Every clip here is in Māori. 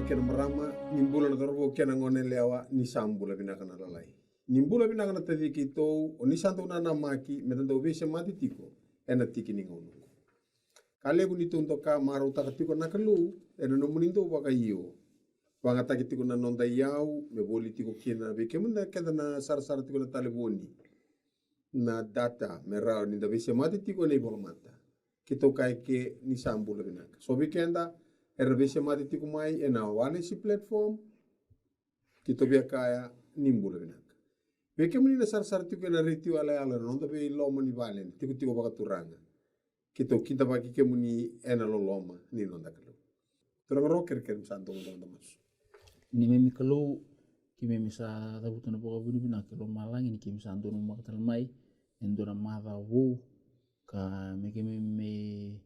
kena marama nimbula na torogo kena ngone lewa ni sambula binakana lalai. Nimbula binakana tadi kito oni santo na namaki metando vese mati tiko ena tiki ni ngono. Kale buni tunto ka maru takatiko nakalu ena no muninto waka iyo. Wanga takitiko na nonda yau me boli tiko kena beke munda keda na sar tiko na taleboni. Na data merau ni da vese mati tiko nei bolmata. Kito kai ke ni sambula binaka. So bikenda vese mati tiko mai ena wane si platform kito bia kaya nimbula binaka. Beke muni na sar tiko na riti ala nonda be lomo ni valen tiko baka turanga. Kito kita bagi ke muni ena loloma ni nonda kalau. Terang roker kem santo nonda mas. Ni memi kalau kimi misa tabutu na boka buni binaka lo malang ini kimi santo no makatal mai endora mada wo ka meke me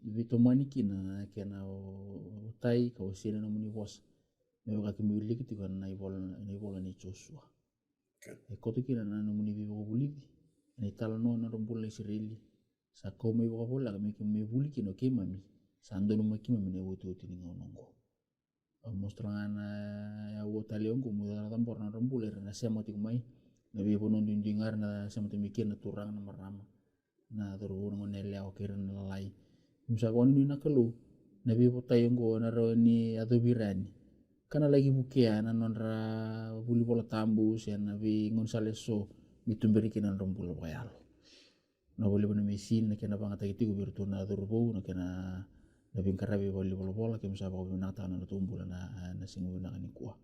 vito mani kina kena o tai ka o sina na muni was me ka kimi uliki tika na ibola ni Joshua e koto kina na muni vivo buliki ni tala no na rombula Israeli sa ko me boka bola ka meke me buliki no ke mami sando no makima me ne wotu ni ngonongo mostrangana ya wota leongo mudara tambor na rombula na sema tikumai na vivo no dingar na sema timikir na turang na marama na turu ngone leo kiran lalai misa ko ni nakalu na vivo tayongo na ro ni adobirani kana lagi bukia na nonra buli bola tambus ya na vi Gonzales so mitumberi kinan rombula bayalo na boli bana mesin na kena bangata gitu bertu na turbo na kena na bingkarabi boli bola ke misa ko binata na tumbula na singu na ni kuah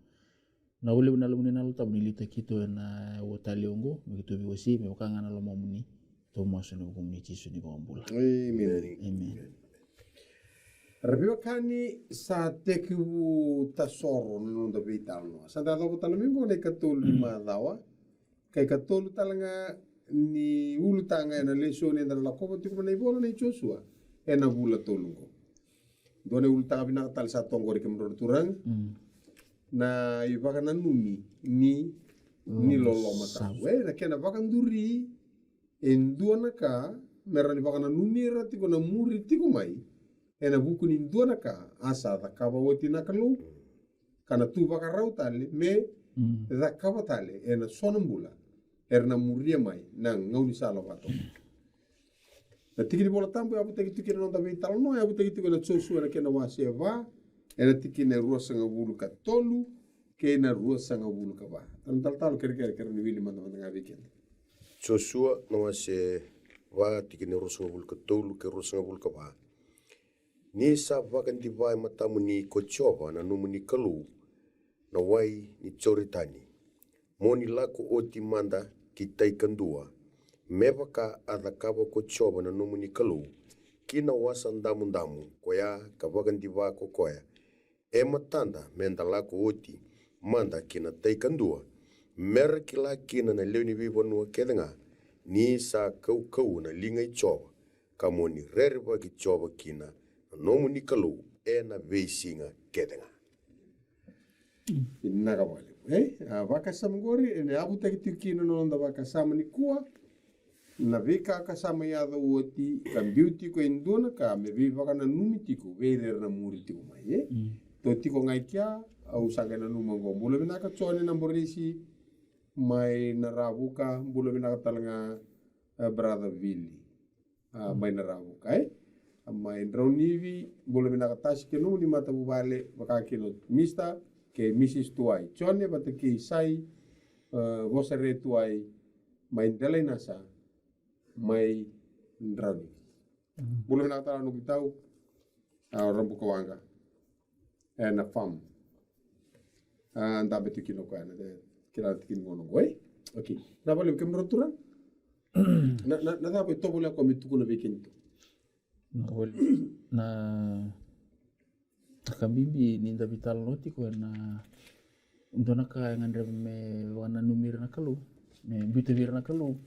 na boli bana lumuni na luta bunilita kito na wotaliongo begitu biwasi me wakanga na lo momuni Thomas no kumni Yesu ni bombula. Amen. Rabiwa kani sa teku tasoro no da vitalno. Sa da do talamingo ne katul lima dawa. Kai katul talanga ni ulu tanga na leso ne da la ko tiku na ibola ne Joshua. Ena bula tolungo. Done ulu tanga bina tal sa tongori kemro turang. Na ibaka na numi ni lolo mata. We na kena bakan duri endua naka merani bakana numira tiko na muri tiko mai ena buku ni endua naka asa da kaba woti nakalu kana tu baka rautale me da kaba tale ena sonambula erna muria mai nang ngauni sala wato na tiki ni bola tambo abu tiki na nonda vital no abu tiki na Joshua na kena waseva ena tiki na rua sanga bulu ka tolu ke na rua sanga bulu ka ba tal kere ni wili manda weekend Joshua no se wa tiki ne rosa ngabul ka tolu ke rosa ngabul ka ba ni sa vakan di vai matamu ni kochova na numu ni kalu na wai ni choritani moni lako oti manda kitai kandua meva ka adakaba kochova na numu ni kalu kina wasan damu koya ka vakan di va ko koya e matanda menda lako oti manda kina tai kandua mer kila kina na leuni vivo no kedenga ni sa kau na lingai choba kamoni rerba ki choba kina no ni kalu ena veisinga kedenga inaga wale vaka samgori ene abu teki kina no nda vaka sama ni kuwa na vika ka sama ya da woti kan beauty ko indona ka me vi vaka na numiti ko vere na muri tiko mai to tiko ngai kya au sanga na numango bule bina ka chone na borisi mai narabuka bulu bina talanga brother Willy mai narabuka mai dronivi bulu bina tas ke no ni mata bubale baka kilo mista ke Mrs tuai chone bata ke sai vosare tuai mai delai nasa mai droni bulu bina talanga no kitau rambu kawanga na fam anda betu kilo ko ana kira tikin ngono goy okay na bale kem rotura na da ko tobula ko mituko na weekend na kambibi ni da vital noti ko na ndona ka ngandre me wana numir na kalu me bitavir na kalu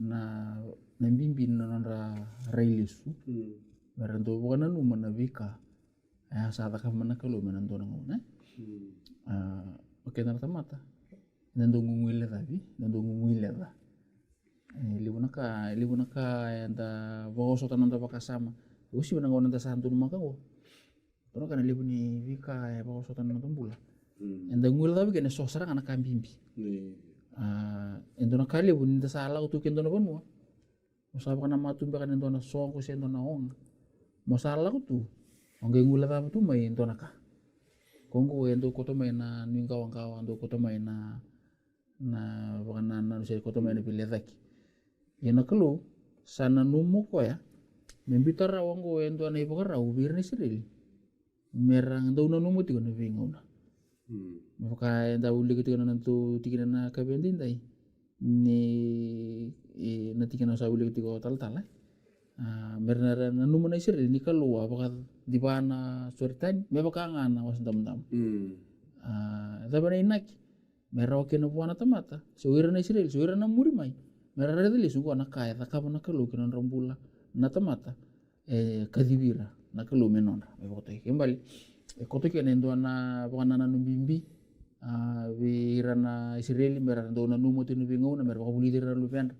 na mbimbi na nonra railisu merando wana numa na vika sa ta ka mana kalu menandona ngona okay na tamata nandungungwile davi nandungungwile da libu naka anda boso tananda bakasama usi menangona ta santu maka wo Toro kana libu ni vika ya bako sotan na tumbula. Enda ngula tapi kena sosara kana kambimbi. Endo na kali bu ninta sala utu kendo na banua. Mosaba kana matumba kana endo na songo se endo na onga. Mosala utu. Onge ngula tapi tu mai endo na ka. Kongo endo koto mai na ninga wangkawa endo koto mai na wakana na se koto mai na pilezaki. Yana kelo sana numo ko ya. Membitara wango endo na ipokara ubir ni sirili. Merang dauna numo tigo na vingauna. Maka enda uli ketika nantu tikina na kabendin dai. Ni na tikina sa uli ketika tal. Merna na numo na sirili ni kelo apakah di bana suartan me baka ngana was dam. Tapi na inak merau kena puana tamata. Suwira na sirili suwira na muri mai. Merah redeli sungguh anak kaya takap nak kelu kena rombula na tamata kadibira na kelu menona me bote kembali koto kena endo na bukan na numbimbi vira na Israeli merah endo na numo tinu bingau na merah kabuli dira lu pen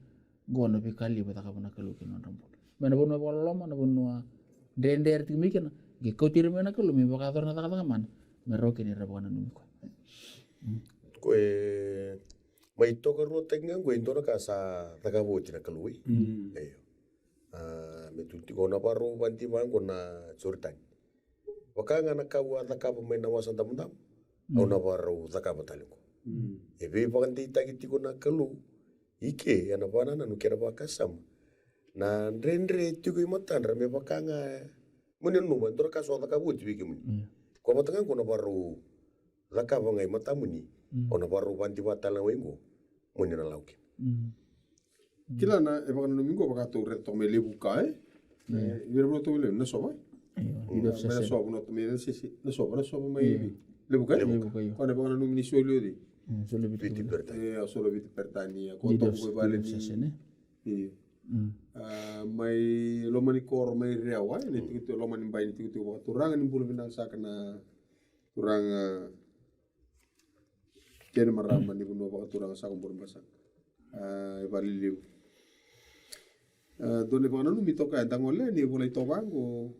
gona bi kali bata kap na kelu kena rombula mena bono boloma na bono dender timi kena ge kotir mena kelu me baka na takata man merah kena ra bukan numo ko mai toka ro tenga go indora ka sa taka voti na kalui ayo me tuti gona paro banti mango na Jordan wakanga na kawa taka mai na wasan dam au na paro taka batalingo e be panti tagi gona kalu ike ana bana na nukera bakasam na ndrendre tigo imatandra me wakanga munen numa ndora ka so taka voti wiki muni ko matanga gona paro taka bangai matamuni ona baru banti batala wengo moni na lauke kila na e baka no mingo baka to reto me lebu ka vira bro to le na soba na soba no to me na soba mai lebu ka ko na baka no mini solo di solo biti pertani solo biti pertani ko to ko vale ni mai lo mani kor mai rewa ni tikuto lo mani bai ni tikuto turang ni bulu binang sakana turang kena marama ni kuno baka turang sa kumpur basa bali liu dole baka nanu mitoka entang ole ni boleh tobango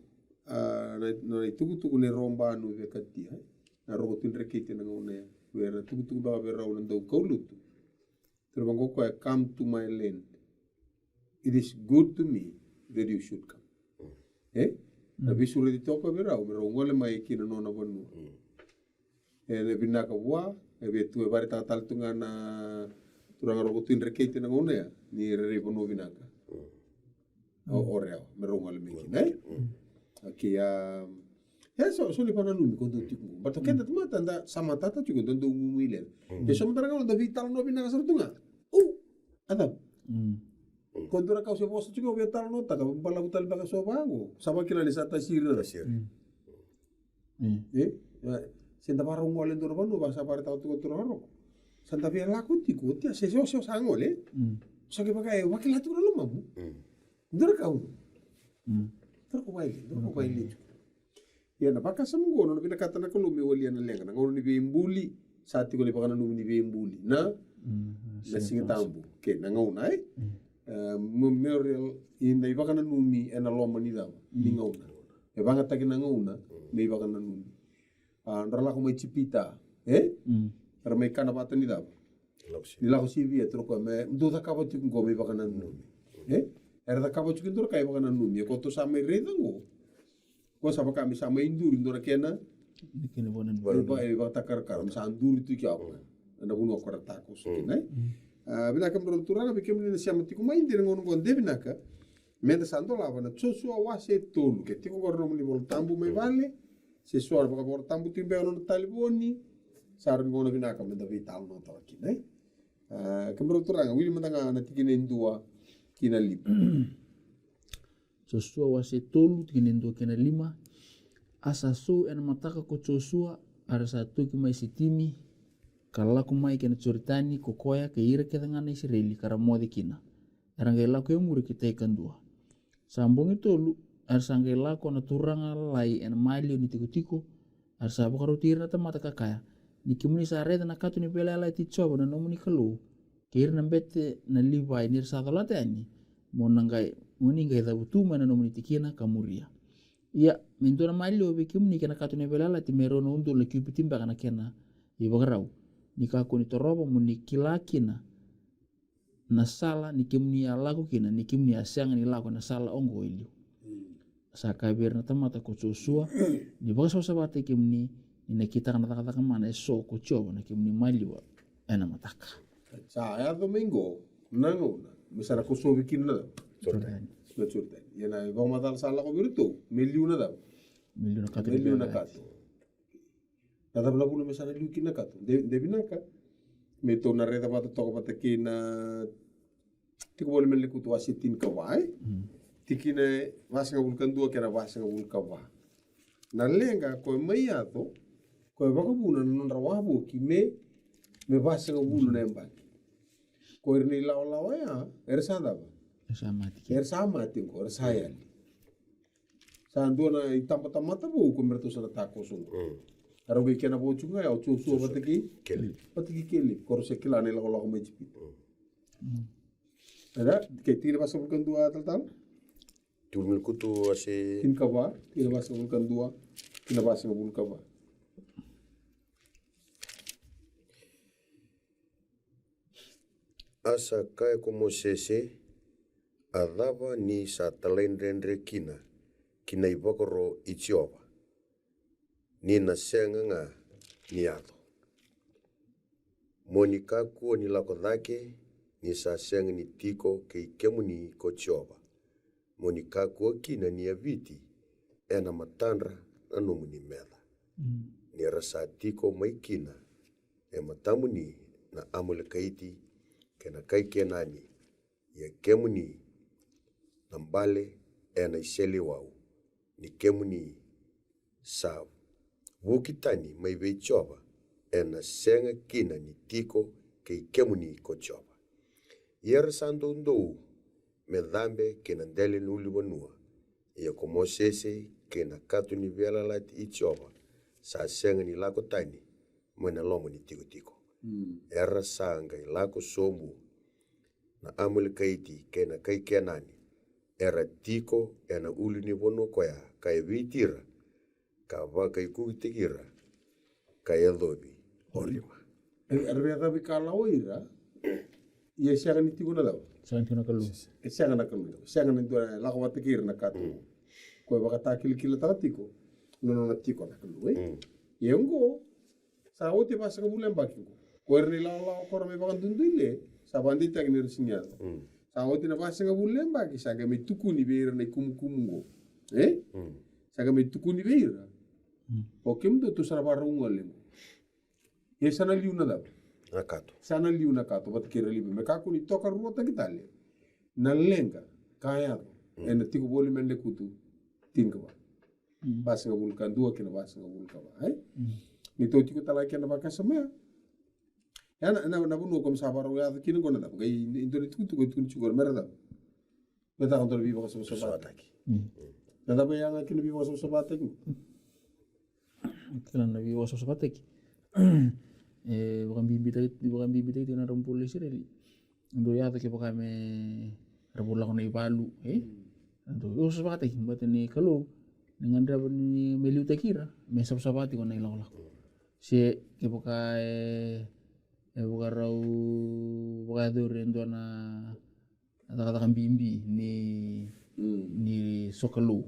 na tuku ne romba nu vekati na rogotin rekiti na ngone wera tuku baka vera ulan dau kaulutu terbango ko come to my land, it is good to me that you should come na bisure di toko vera ngole mai kina nona bonu le binaka wa ebe tu bari tal tunga na turang rogotin rekete na ngone ya ni re bono binaka oreo merungal meki ya so le pana numi ko tu bato kenda tuma tanda sama tata juga tentu umuile ya sementara kalau da vital no binaka sartunga ada kontura kau se bosa juga vital no ta ka bala butal baka so bango sama kila ni sata sira senta barong ngole ndoro banu basa pare tau tu turaro santa via laku tikuti se sangole sake pakai wakil hatu lo mamu ndoro kau ndoro baile ya na baka samgo no bina kata na ko lumi wali na lenga ngono ni bimbuli sati ko le pakana numi ni bimbuli na singitambu ke na ngona memorial in na ibakana numi ena loma ni dawa ni ngona e banga taki na ngona me ibakana numi ndra ko mai cipita ndra mai kana bata ni dawa ni la ko sivia tro ko me ndo ta kabo ti ko me bakana numi era ta kabo ti ndro kai bakana numi ko to sa mai redango ko sa baka mi sa mai ndur ndora kena dikene bonen ba takar kar sa ndur tu ki apa na buno ko ta ko so bina kam ron turanga be kem ni siam ti ko mai ndir ngono gon de bina ka me da sando la bana tsosu wa se tolu ke ti ko gorno ni bol tambu mai vale se suar baka bor tambu ti be no taliboni sar ngono bina ka me da vital no to ki kam ron turanga wili mantanga na tikine ndua kina lip Joshua wase tolu tinendo kena 5 asasu en mataka ko Joshua ara satu ki mai sitimi kala ko mai kena Jordani ko koya ke ira ke ngana Israeli kara modi kina arangela ko muri kita ikan 2 sambung itu ar sangela ko na turanga lai en mali ni tiko ar sabo karo tira ta mata kakaya nikimuni sare na katu ni pela lai ti chobo na nomuni kalu kir na bete na liwai ni sa dalate ani monangai muni ngai da butu mana nomuni tikina kamuria Iya, mintu na mali o bikim ni kana katune belala ti merono undu le kipitimba kana kena ibagarau. Ni kaku ni toroba mo ni kilakina na sala ni kimni alaku kina ni kimni asyang ni laku na sala ongo ilio. Saka biar na tamata ko susua ni baga sa bate kimni ni kita kana taka mana so ko choba na kimni mali wa ena mataka. Saya domingo nangona misara ko so bikin na Jordan. na curta. Yana ba matal sala ko birto miliuna da. Miliona katu Miliuna kato. Nada bla bulu misara liukin na kato. De binaka. Meto na reta bata toko bata kina tiko bole mele kutu asitin ka wai. Tikine vasinga vulkan dua kena vasinga vulka wa. Na lenga ko mai ato ko baka buna non rawabu ki me vasinga vulu na mbaki. Ko irni lawa ya ersanda ba. Sama tiki. Sama tingko ersayali. Sando na itamata bo ko merto sana tako sungo. Aro be kena bo chunga ya chu batiki keli kor se kilane la mejipi. Ada ke tira basa vulkan dua tal. Tulmil kutu ase Tin kaba, tira basa vulkan dua, tina basa vulkan ba. asa kai como sese adava ni sa talendrendre kina ibokoro ichiova ni na senga nga ni ato monika kuo ni lako dhake ni sa senga ni tiko ke ikemu ni kochiova monika kuo kina ni aviti ena matandra na numu ni mela ni rasa tiko maikina e matamu ni na amule kaiti kena kai kenani ya kemuni nambale ena iseli wau ni kemuni sa wukitani mai veichova ena senga kina ni tiko ke kemuni kochova yer sando ndo me dhambe kena ndele nuli wanua ya komo sese kena katu ni vela lati ichova sa senga ni lako tani mwena lomo ni tiko era sanga ilako somu na amul kaiti kena kai kenani era tiko ena uli ni bono koya kai vitira ka va kai kuitikira kai adobi orima Reta bikala oira. Ia siaga ni tiko na daw. Santi na kalu. Siaga na kalu. Siaga na dua lako batikir na katu. Ko baka takil kila tiko. No na tiko na kalu Yengo sa oti basa ka bulan bakingo. Ko erni la ko rame bakan tundile. Sa bandi tak ni sinyal. Sa oti na basa ka bulan baki sa ga me tukuni beira na kumkumungo. Sa ga me tukuni beira. O kemdo tu sarabarungo lengo. Ye sana liu na daw. nakato Sana liu na kato batikira libe. Me kaku ni toka ruota kitale. Na lenga kaya ena tiko boli mende kutu tinka ba. Basa ka bulkan dua kena basa ka bulka ba. Ni to tiko talai kena baka sama. Ya na bunu kom sabar ya kini kona da. Gai indori tuku tuku chugor merda. Beta kantor bi baka sama Sabataki. Na da ba yang kini bi baka sama sabataki. Kailan na biwas sa patek. Bukan bibi tayo na rumpuli sila. Ando yata kaya pa kami rapula ko na ipalu. Ando yung sa patek. Ba't ni kalu. Nangandra pa ni Meliu Takira. May sapsapati ko na ilak-lak. Siya kaya pa kaya buka raw buka doon doon na katakan bimbi ni Sokalu.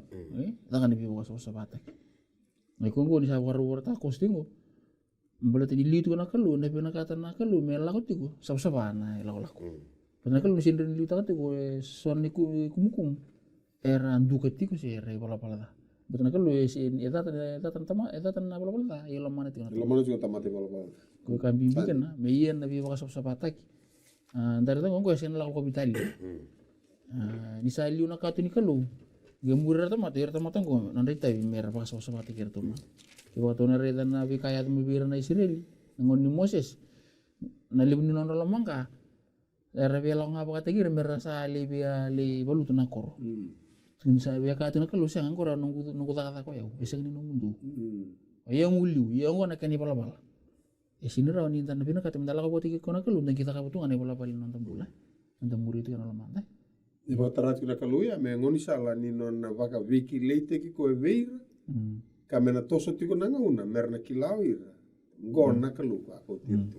Takan ni biwas sa patek. May kung ni sa warta kostingo. Mbala tini litu na kalu na pinakata na kalu may lakot ko sabsaba na lako. Pag kalu sin rin litu takati ko son ni kumukum era dukat ko si era pala da. Betul na kalu sin etatan na pala da ilo mana tino. Lamana juga tamate pala pala. Ko kan bimbikan na may yan na biwa sabsaba tak. Dari tang ko sin lako bitali. Ni sa liu na kato ni kalu. Gemura tamate ko nanday tayo mera pa sabsaba tak to ma. Waktu nareda na kaya tumibira na Israel ngon ni Moses nalibni non lamangka era bela nga ba kategir merasa libia li baluto na koro sa biya ka tuna kalu siya ngora nunggu ta ko yaw isang ni mundo ayang uliu yang ngona kani balabala sinira ni tan bina ka tumdala ko boti ko na kalu dan kita ka butungan ni balabala non tambula non tamburi itu kan lamanta Iba tarat kila kaluya me ngoni sala ni non vaka viki leite ki ko veira ka mena toso tiko nanga una merna kilau ira gona kalu ako tirtu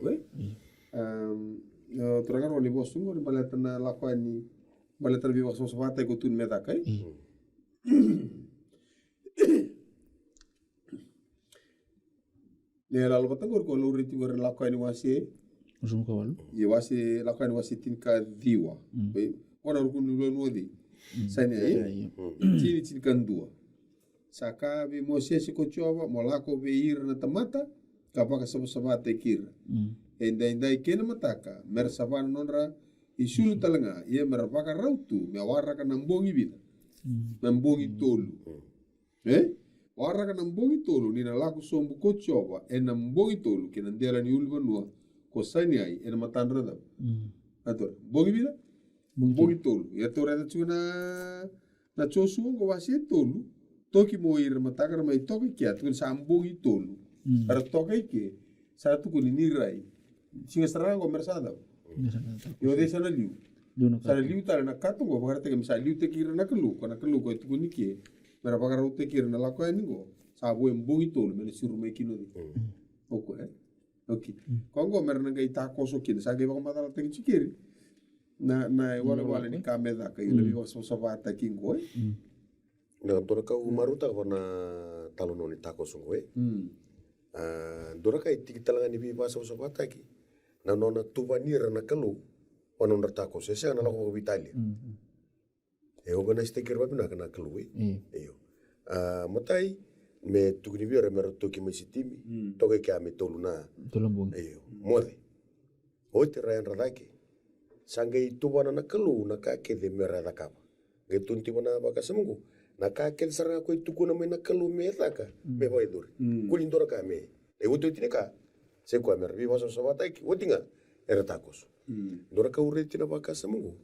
teranga roni bosungo ni baletana lakwani baletana biwa sosvata ko tun medaka ne lalu patangor ko luri tingor lakwani wasi Usum kawalu. ye wasi lakwani wasi tinka diwa ona rukun nulo di sani ai tini tini kan dua saka bi moses ko choba molako be ir na tamata kapaka sama te kir enda kena mataka mer savan nonra isulu talanga ye mer paka rautu me warra kana mbongi vida mbongi tolu warra kana mbongi tolu ni na laku sombu ko choba ena mbongi tolu kena ndela ni ulva nua ko sani ai ena matandra da ator mbongi vida mbongi tolu ya tora da tuna na chosu ngo wasi tolu toki mo ir mataka mai toki kia tun sa mbongi tolu ara toki ke sa tu kuni nirai singa strango mersada yo de sana liu sana liu tala na kato go bakar te misa liu te kira na kelu ko tu kuni ke mera bakar te kira na lako ani go sa bo mbongi tolu mena siru mai kino di oko okay kongo mer na gai ta koso kin sa gai bakar matala te chikiri na wala ni kameda ka yo biwa so sabata kingo na tora ka umaruta wana talono ni tako sungo dora ka itiki talanga ni biwa so sabata ki na nona tuvanira na kalu wana ndar tako se na lako vitali ogana stekir babina kana kalu eyo matai me tukuni biara mera toki mesitimi toke ka me toluna Tolong eyo mode oite rayan radaki sangai tuvana na kalu na ka ke de mera da kapa ngai tunti wana baka samungu na ka ke saranga ko tukuna me na kalu me taka me vai dor kulindora ka me e woto tineka se ko mer viva so sabata ki wotinga era takos dora ka ureti na baka samungu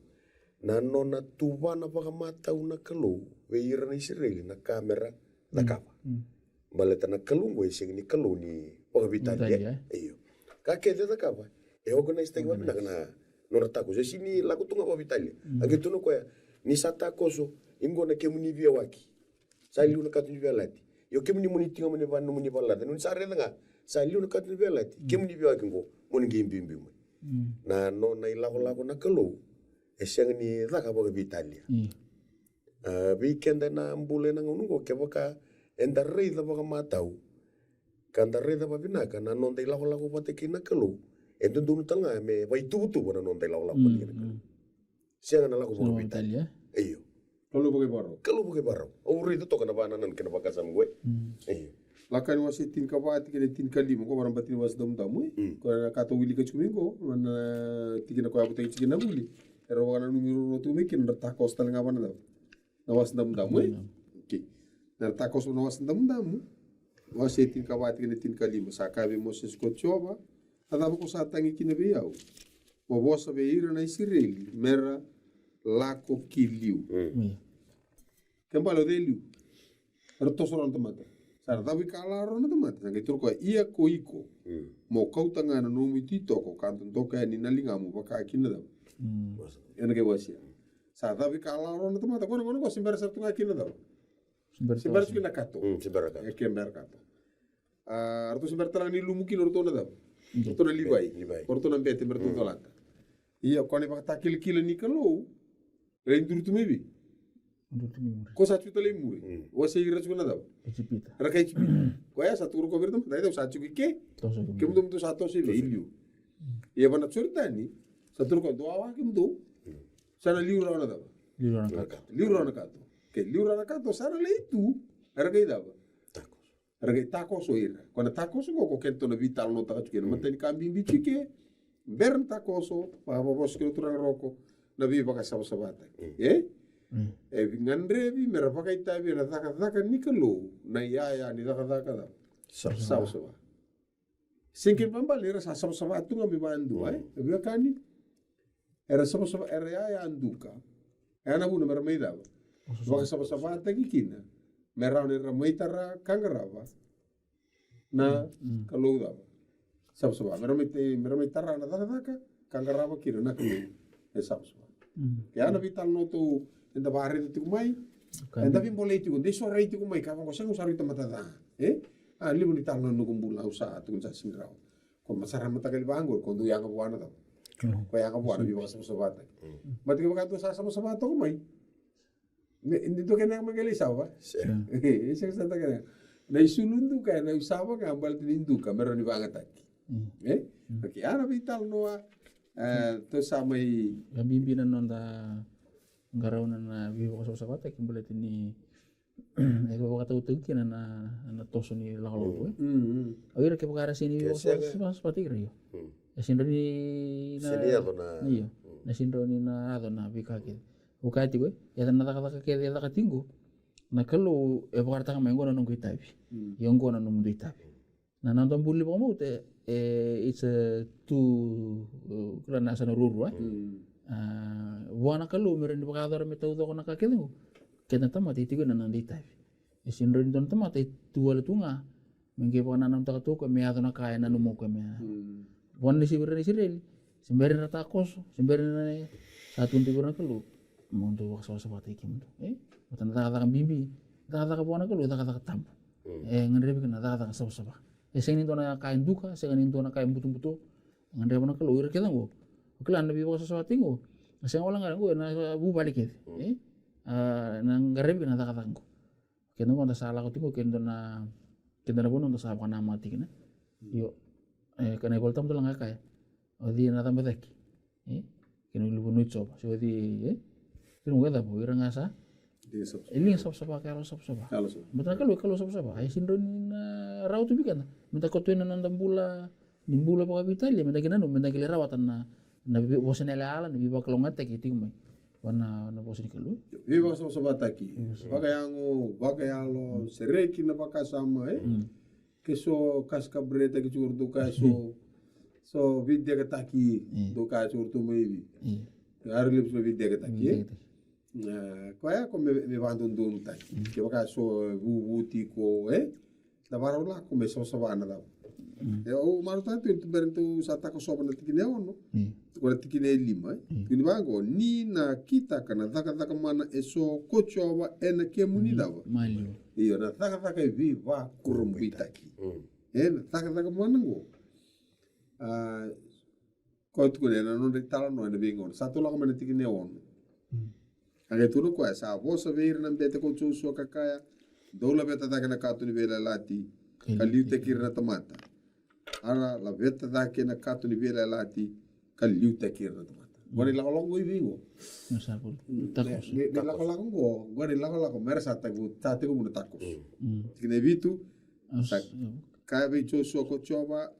na nona tuvana baka mata una kalu we ira na Israel na kamera da kapa baleta na kalu ngoi sing ni kalu ni o vitalia iyo ka ke de da kapa e organize tag wa na nora takos e sini la kutunga wa vitalia age tuno ko ni sata koso ingo na kemuni via waki sali una katuni via lati yo kemuni muni tinga muni vanu muni balata nun sare nga sali una katuni via lati kemuni via waki ngo muni ngimbi na no na ilago na kalu e siang ni zaka boga vitalia weekend na mbule na ngungo ke boka enda rei da boga matau kanda rei da babinaka na no dai lago pate kina kalu endo dun tanga me vai tu na no dai lago pate kina kalu siang na lago boga vitalia iyo kalau boge baro o rei to kana bana nan kena baka sam gue lakan wasi tin kabati kene tin kalimo ko barang batin was dam damu ko na kato wili ka chumingo na tigina ko abutai chigina buli ero wana numero tu mekin rata kostal ngabana na was dam damu okay na rata kos na was dam damu wasi tin kabati kene tin kalimo sakabe moses ko choba ada ko sa tangi kine be yau mo bosa be ira na Israel mera lako kiliu kembalo de liu retosoran temata sar davi kalaro na temata ngai turko ia ko iko mo kautanga na no mitito ko kanton toka ni nalinga mo baka kina da ena ke wasia sar davi kalaro na temata ko ko simbar sar tunga kina da simbar kina kato simbar kato ke merkato arto simbar tarani lumuki lorto na da to na libai porto na bete merto tolata ia ko ne baka kil ni kalo rendur tu mebi ko sa chuta le muri o se ira chuna da Ecipita. rakai chipita ko ya sa turu ko vertam dai da sa chuki ke mudum tu sa to se velho e bana churtani sa turu ko do awa kim do sana liura na da liura na kato ke liura na kato sara le itu rakai da rakai tako so ira ko na tako so ko kento na vital no ta chuki na manteni kambi bichike bern tako so pa bos ke turang roko na bi baka sabata e ngandrevi mera pakai tabi na daka nikalo na ya ni daka da sawa singkin pambal era sa sawa tu ngambi bandu ai biar kani era sawa era ya anduka ana buna mera meida baka sawa tagi kina mera ni rameitara kangarava na kalau da sawa mera meitara na daka kangarava kina na kini sawa Ya na vital no tu enda bare tu kumai. Enda vi boleh tu de sore tu kumai ka ko sang usari ta mata da. Ali buni tal no kumbula usa tu sa singrao. Ko masara mata kali bangor ko du yang buana ta. Ko yang buana vi basa sabata. Mati ka ka tu sa sama sabata kumai. Hindi to kena magali sawa. Isa sa ta kena. Na isulundu ka na usawa ka ambal tinindu ka meron ni bangataki. Oke, ana vital no to samai pimpinan nonda ngarauna na vivo ko sa bata kimbole tini ko kata utu kina na toso ni lalo awira ke pakara sini vivo sa pati rio sindro ni na iyo na sindro ni na ado na vika ke ukati ko ya na taka ke ya taka tingo na kalau pakara taka mengo na nunggu itabi yongo na nunggu itabi na nonton buli mo te it's a two kulana sana ruru buana kalau meron di pakadar metau to kona kakelu kena tama ti tigo na nandita isin rin don tama ti tuwala tunga mengke pana nam ta to ko me adona kaya na numo ko me buan ni sibir ni sirel semberin na takos semberin na satu tigo na kalu monto waksa sapati kim matan ta bimbi ta buana kalu ta tampo ngandre bi na ta sapa sing ni to na kain duka sing ni to na kain butu-butu ngandre bona kalu ir kita ngo kelan lebih waksa sapati ngo saya orang nggak gue na bu balik gitu, nang garem kena tak katangku, kena gue nggak salah kau kena pun untuk sahabat nama mati kena, yo, kena kalau tamu tuh nggak kaya, di nata betek, kena lu pun coba, so di, kena gue tak boleh ngasa, ini sop-sopa kalau sop-sopa, betul kalau sop-sopa, sindron raut tuh bikin, minta kau tuh nanda nimbula pakai Italia, minta kira rawatan na bosan ala na biba kalongat taki tingmay wana na bosan kalu biba sa sabataki bagayalo sereki na bakasama keso kaska breta ki curtu so vidya kataki do ka curtu maybe arlip so vidya kataki kaya ko me bandon don taki ke bakaso buti ko da barola ko me so sabana da o marutanto itu berintu sata ko soba na tikine ono ko tikine lima kini bango ni na kita kana taka mana eso kochoba ena kemuni dawa malio iyo na taka viva kurumbitaki na taka mana ngo ko tukune na non ritala no ena bingo satu la mana tikine ono age tuno ko sa bosa veir na bete ko chuso kakaya dola beta taka na katuni vela lati kaliu tekirna tamata ara la veta da ke na kato ni vela lati kaliu tekirna tamata gori la longo i vingo no sapo takos ni la longo gori la mersa ta gu ta te gu takos kine vitu ka be cho so ko choba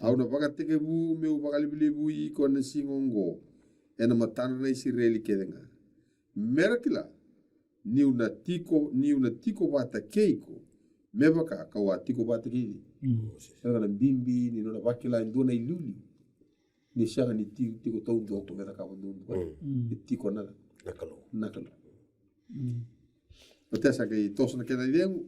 au na baga te ke bu me u baga libli bu i ko na singongo ena matana na isireli kedenga merakila ni una tiko bata keiko mebaka kawa tiko bata kidi sanga na bimbi ni no bakila ndona iluli ni sanga ni tiko tau do ko meta ka ndundu ni tiko na nakalo Otesa ke tos na kena idemu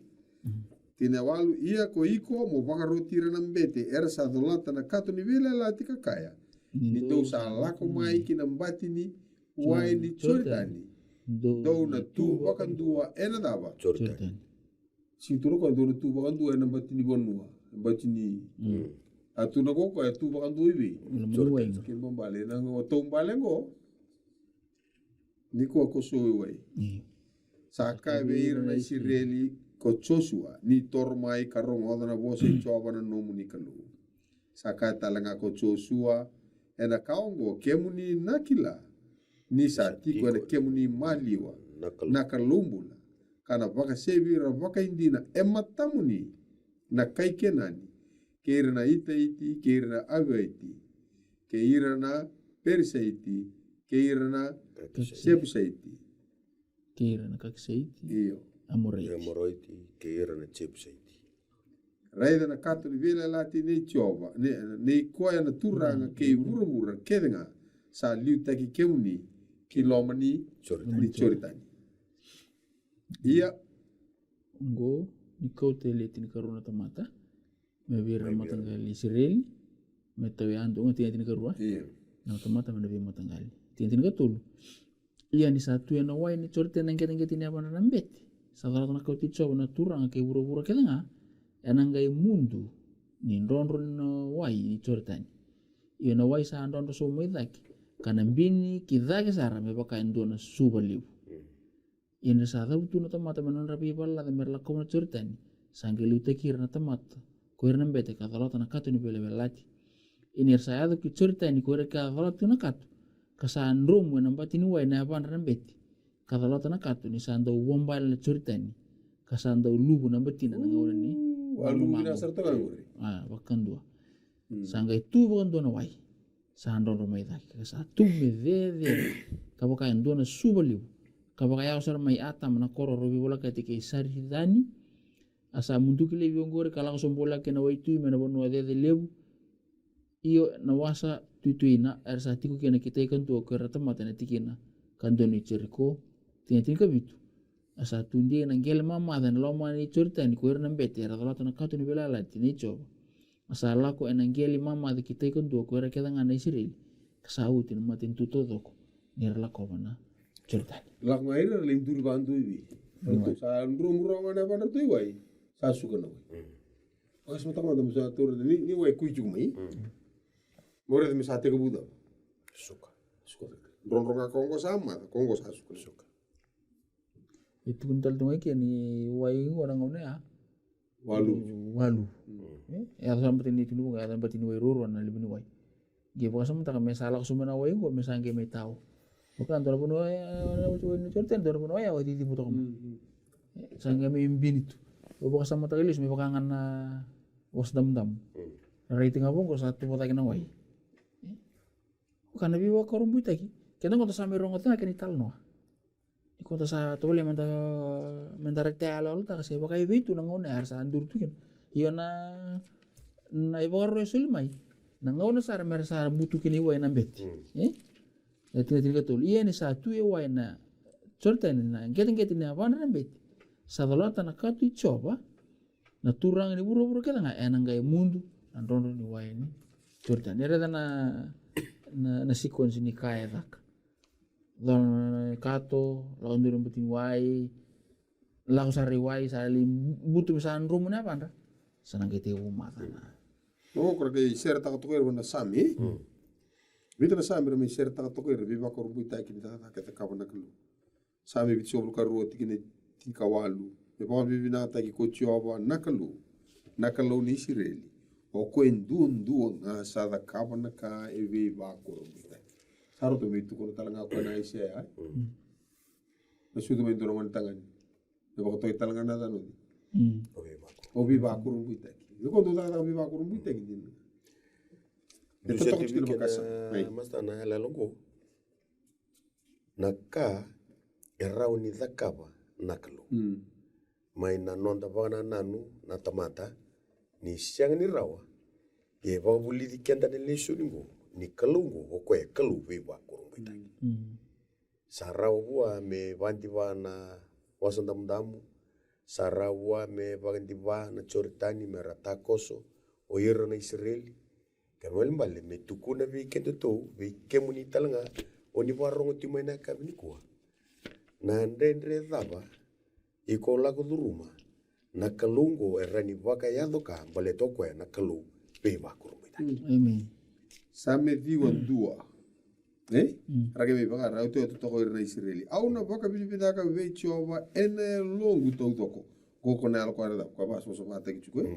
tine walu ia ko iko mo baka rotira na mbete era sa dolata na kato ni vela la tika kaya ni do sa lako mai kina mbati ni wai ni choritani do na tu bakan dua ena daba Jordan sinturo ko do na tu bakan dua ena mbati ni bonua mbati ni atu na ko tu bakan dua ibi Jordan kin bombale na ngo tombale ngo ni ko so wai saka beir na Israeli ko Joshua ni tormai karong odana bose choba na nomu ni kalu saka talanga ko Joshua ena kaongo kemuni nakila ni sa tiko ena kemuni maliwa nakalumbula kana baka sebira baka indina ematamuni na kaikenani keirana itaiti keirana agaiti keirana persaiti keirana sebsaiti keirana kaksaiti iyo amoroiti keirana sebsaiti raida na kato ni vela lati ne choba ne koya na turanga ke vura kedenga sa liutaki kemuni kilomani ni choritani iya ngo ikaw teleti ni karuna tamata mebira matangali Israel metawi ando ngati ni karua iya na tamata menabi matangali tintin katul iya ni satu yang nawai ni corte nang kita ni apa nambet salah satu nak kau tico na turang ke buru-buru kita nga enang gai mundu ni ron wai ni corte ni iya nawai sa ron so mo idak kana bini kita ke sara me pakai ndona subaliu iya sa tahu tu na tamata manan rapi pala de merla ko na corte ni sanggelu tekir na tamata ko irna bete ka dalota na katu ni bele-belati ini saya tu cerita ni ko ka dalota na katu kasaan rum when nampak tini wai na apa beti kata lo tanah katu ni sando wombal na cerita ni kasando lubu nampak tina nang orang ni walu kina serta kan gue bahkan dua sangga itu bukan dua na wai sando rumai tak kasatu medede kabo kain dua na subaliu kabo kaya usar mai atam na koro robi bola ketika isari dani asa muntu kile biongore kalau sombola kena wai tu mena bono de lebu iyo nawasa tuituina ersa tiku kena kita ikan tu ke rata mata na tikina kan doni ceriko tina ka bitu asa tundi na gel mama dan loma ni cerita ni kuir nan bete rata lata na katu ni belala tini coba asa lako en gel mama de kita ikan tu kuir kita ngana isiril kasau tin matin tu todo ni lako mana cerita lak ngai ra lindur bantu ibi untuk sa rum ana pada tu wai sa suka na wai pas mata mata musa tur ni wai kui cumai Mora de misate ke buda. Suka. Ron Kongo sama, Kongo sa suka. Itu kuntal tungai kia ni wai orang ngone ya. Walu. Ya sampai ini tinu nggak sampai ini wai ruru na lebih wai. Dia bukan sama tak mesalah sumena wai gua mesangge me tahu. Bukan tuan pun wai ni cerita tuan pun wai awak titi putok. Sangge me imbin itu. Bukan sama tak ilis me pakangan was dam. Rating apa kok satu potakin wai. Karena biwa korum buita ki, kita nggak tahu sampai rongot na kini tal no. Di kota sa tu boleh mentar tealo lu tak kasih pakai itu nangone harus andur tu kan. Iya na ibu karu esul mai, nangone sar merasa butuh kini wai nambet. Tinggal tu, iya ni satu ya wai na cerita ni na, kita ni apa nambet. Setelah tanah katu coba, na turang ini buru-buru kita nggak enang gaya mundu, nandon ni wai ni cerita. Ni ada na sequence ni kaya tak. Lawan kato, lawan durung betin wai, lawan sari wai sali butuh misalnya rumahnya apa anda? Senang kita rumah tanah. Oh, kalau kayak share tak tukar benda sami, kita na sami ramai share tak tukar, biba korum buita kita tak kita kawan nak lu. Sami bitu sobru karu tikine tikawalu, biba bibi na tak ikut coba nakalu ni sireli. O koen duon nga sada kawana ka ewe ba korum kita. Saro to mitu kono talanga ko na ise ay. Masudo men dorongan tangan. Diba ko toy talanga na tano. Obi ba korum kita. Ko do ta obi ba korum kita din. Ito to ko bakasa. Mas na lalongo. Naka erau ni zakaba nakalo. Mai na nonda bana nanu na tamata. Ni siang ni rawa ye ba buli di kenda ni lesu ni kalungo o ko e kalu be ba ko ngita sarawa me banti bana wasandam damu sarawa me banti bana choritani merata koso o yero na Israel kanwel mbale me tukuna be kendo to be kemuni talanga oni warong ti mena ka ni ko na ndendre daba iko lago duruma na kalungo erani waka yado ka bale toko na kalu pe ba kurumita. Amen. Same viwan dua. Rage me baka rauto to toko na Israeli. Au na baka bibida ka be choba ene longu to toko. Go kona al ko da ko ba so so mata ki chukwe.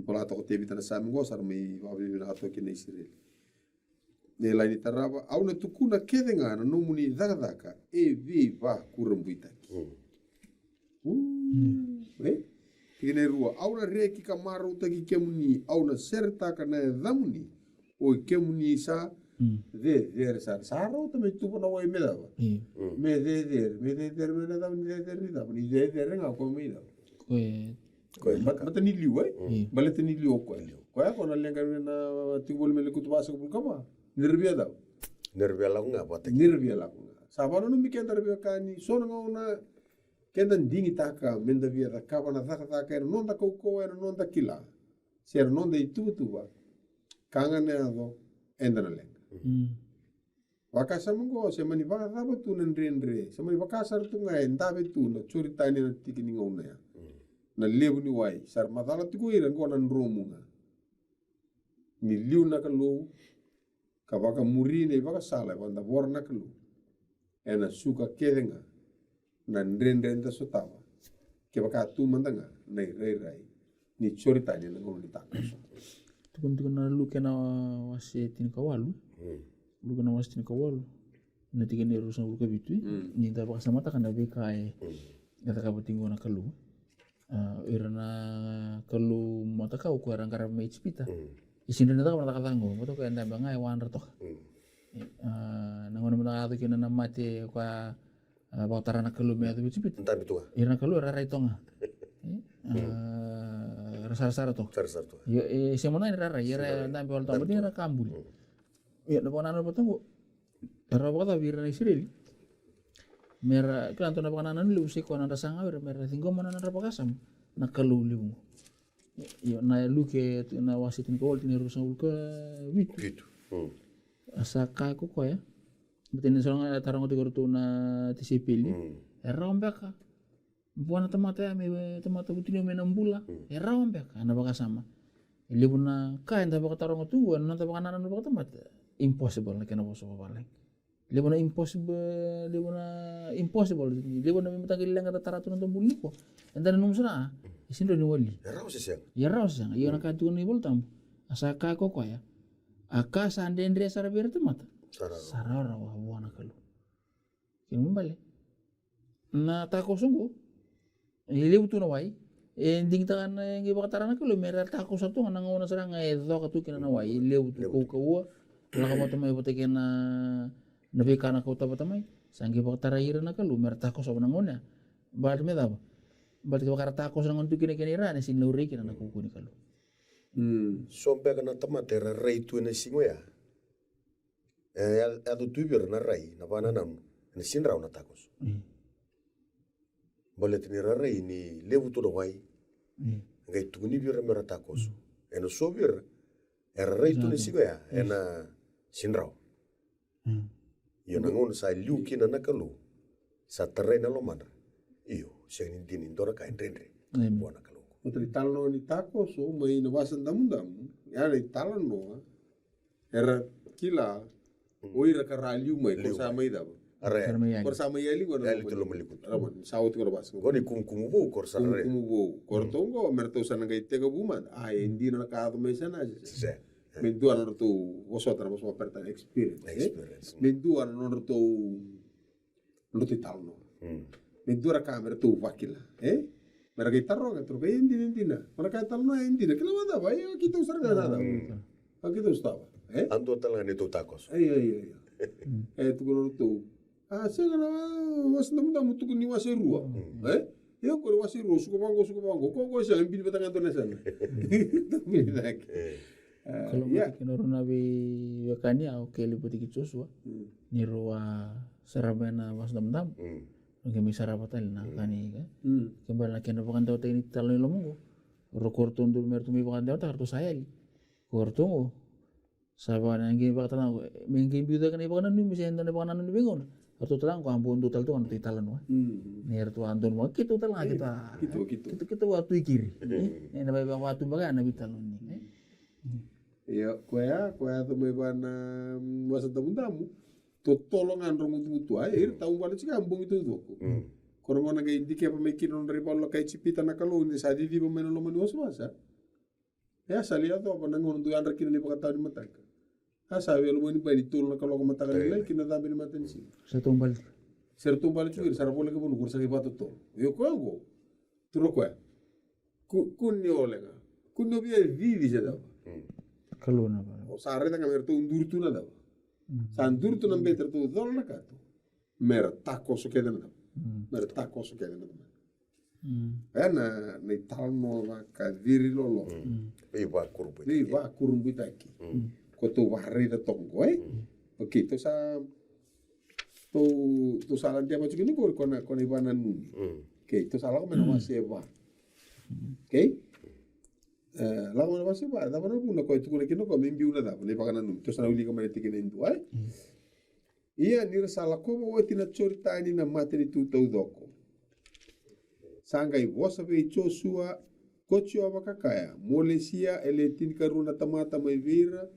Pola to te bitana same go sar me ba bibida to ki na Israeli. Ne la ni taraba au na tukuna kedenga na no muni daga e viva kurumita. Kine rua auna reki ka maru taki kemuni auna serta kana damuni o kemuni sa de sa saro to me tupo na wai meda me de me na damuni de ni damuni de nga ko me da ko mata ni liu bale tani liu ko ko na lenga na tibol me kutu basa ko kama nervia la nga pata nervia la sabana no mi kenda nervia kani so na kenda dingi taka menda via da kapa na taka era non da koko era non da kila ser non da itu kanga ne ado enda na lenga Wakasa monggo se mani vaka tu nandre se mani wakasar tu ngai ndabe tu na curitani na tikini ngona ya na lebu ni wai sar matala tu ko ira ngona ndromunga ni liu na kalu ka waka muri ne waka sala wanda borna kalu ena suka kedenga na ndre nda sotawa ke waka tu mandanga na rai ni curitani na ngona takos tukun na lu kena wasi tin kawalu lu kena wasi tin kawalu na tikini rusan lu kabitu ni ta baka samata kana be kai kata ka butingo na kalu irana kalu mata kau ku arang karang mai cipita isin na ta kana katango moto ka enda bangai wan ratok nangon mata atu kena na mate kwa bautara na kalu me atu cipita Entah itu irana kalu ra tonga rasa-rasa to Sar tu. yo semona ira ra ira ndambe wal tambo ira kambul ya na pona na botango ra bota vira na isireli mera klanto na pona na lu se kona rasanga ira mera tingo mana na rapakasam na kalu limu yo na lu ke na wasitin ko tin rusa ulka wit Gitu. asaka ko ko ya betin solong tarang ko tigor tu na tisipili era ombeka buana temata me temata butino me nambula era ombeka na baka sama libuna ka enda baka tarang tu na ta baka nanan baka temata impossible na kena boso balik libuna impossible libuna me matagil lang ta taratu na tambuli ko enda num sana isindo ni wali Erau sesiang. ya rasa iyo na katu ni boltam asaka ko ko ya aka sandendre sarabir temata Sarau. sarara wa buana kalu kin bale na tako sungguh ili butu na wai ending ta kan ngi bakatara na kalu mera tako satu nga ngona sarang edo katu kina na wai ili butu ko kawa la kama tamay bote kina nabi kana ko tabatamay sangi bakatara ira na kalu mera tako sa ngona bad me daba bad ka bakara tako sa ngon tu kina kina ne sin lauri kina na kuku ni kalu Sombe kana tamate ra rai tu na singo ya. Adu tubir na rai na bana na sinrau na takos. Boleh tini ra rai ni lebu tu wai. Ngai tu ni bir mera takos. Eno sobir era rai tu na singo ya ena sinrau. Yo nangon sa liu kina na kalu. Sa terrena lo mana. Iyo, siang ni dinin dora kain rendre. Buana kalu. Untuk talon ni tako so mai na wasan damu ya ni talon no era kila oira karaliu mai ko sa mai da Are. ko sa mai ali ko Ya itu lo melikut. ramon saut ko bas ko Goni kum bu kor sa re. kumu bo kortongo merto sana ngai tega buman endi na ka to mai sana Se. men dua no to vosotras vos aperta experience Experience. men dua no to talno men dua kamera to vakila mereka gitarro kan terus kayak intina mereka talno intina kila mana ba ya kita usar nggak ada kita ustawa Ando talang ni tu takos. iya tu kalau tu saya kan was namu tu kuni wasi ruah ya kalau wasi ruah suka bangko kok saya ambil batangan tu nasa tapi lagi kalau mati kena orang nabi wakani au keli putih kicuswa ni ruwa sarabena was dam ngi mi sarabatal na kani ka kembali lagi na pakan daw tayo talo nilo mo ro korton dul mer tumi pakan daw ta kartu sayali korton saba na ngi pakan na mingi biuda kan ipakan nu misi enda na pakan nu bingon kartu talang ko ambon tutal to kan titalan wa ni ertu andon mo kitu talang kita waktu ikiri ni na ba waktu baga na bitalon ni ya kuya tu mai bana masa tamu tolongan rong mutu air tahu balik sih kampung itu tuh korong orang kayak indike apa mikir non dari palo kayak cipita nak kalau ini sadi di pemain lo manusia masa ya salia tuh apa nangon tuh andar kini pakai di mata sabi lo ini bani tol nak kalau mata kan nilai kini tapi di mata sih sertumbal cuir sarapole ke bulu kursa ke batu tuh yo kau turo kunyo lega kunyo biar vivi saja kalau na ba sare tanga merto undur tu na daw sandur tu nambe ter tu dol na kato mer tako so kede na ana na italno va ka viri lolo Iba kurbu. ni va kurumbu taki ko to varre da tongo porque to sa to salan dia macam ni ko na ibana nuni ke to sala ko mena maseba okay la mana masih ba da mana pun ko itu ko kino ko mimbi una da ne pakana num to sana uli ko mane tikene ndu Ia ni rasala ko wa tina choritani na materi tu tau doko. Sanga i vosa ve Joshua kochio makakaya molesia ele tin karuna tamata mai vira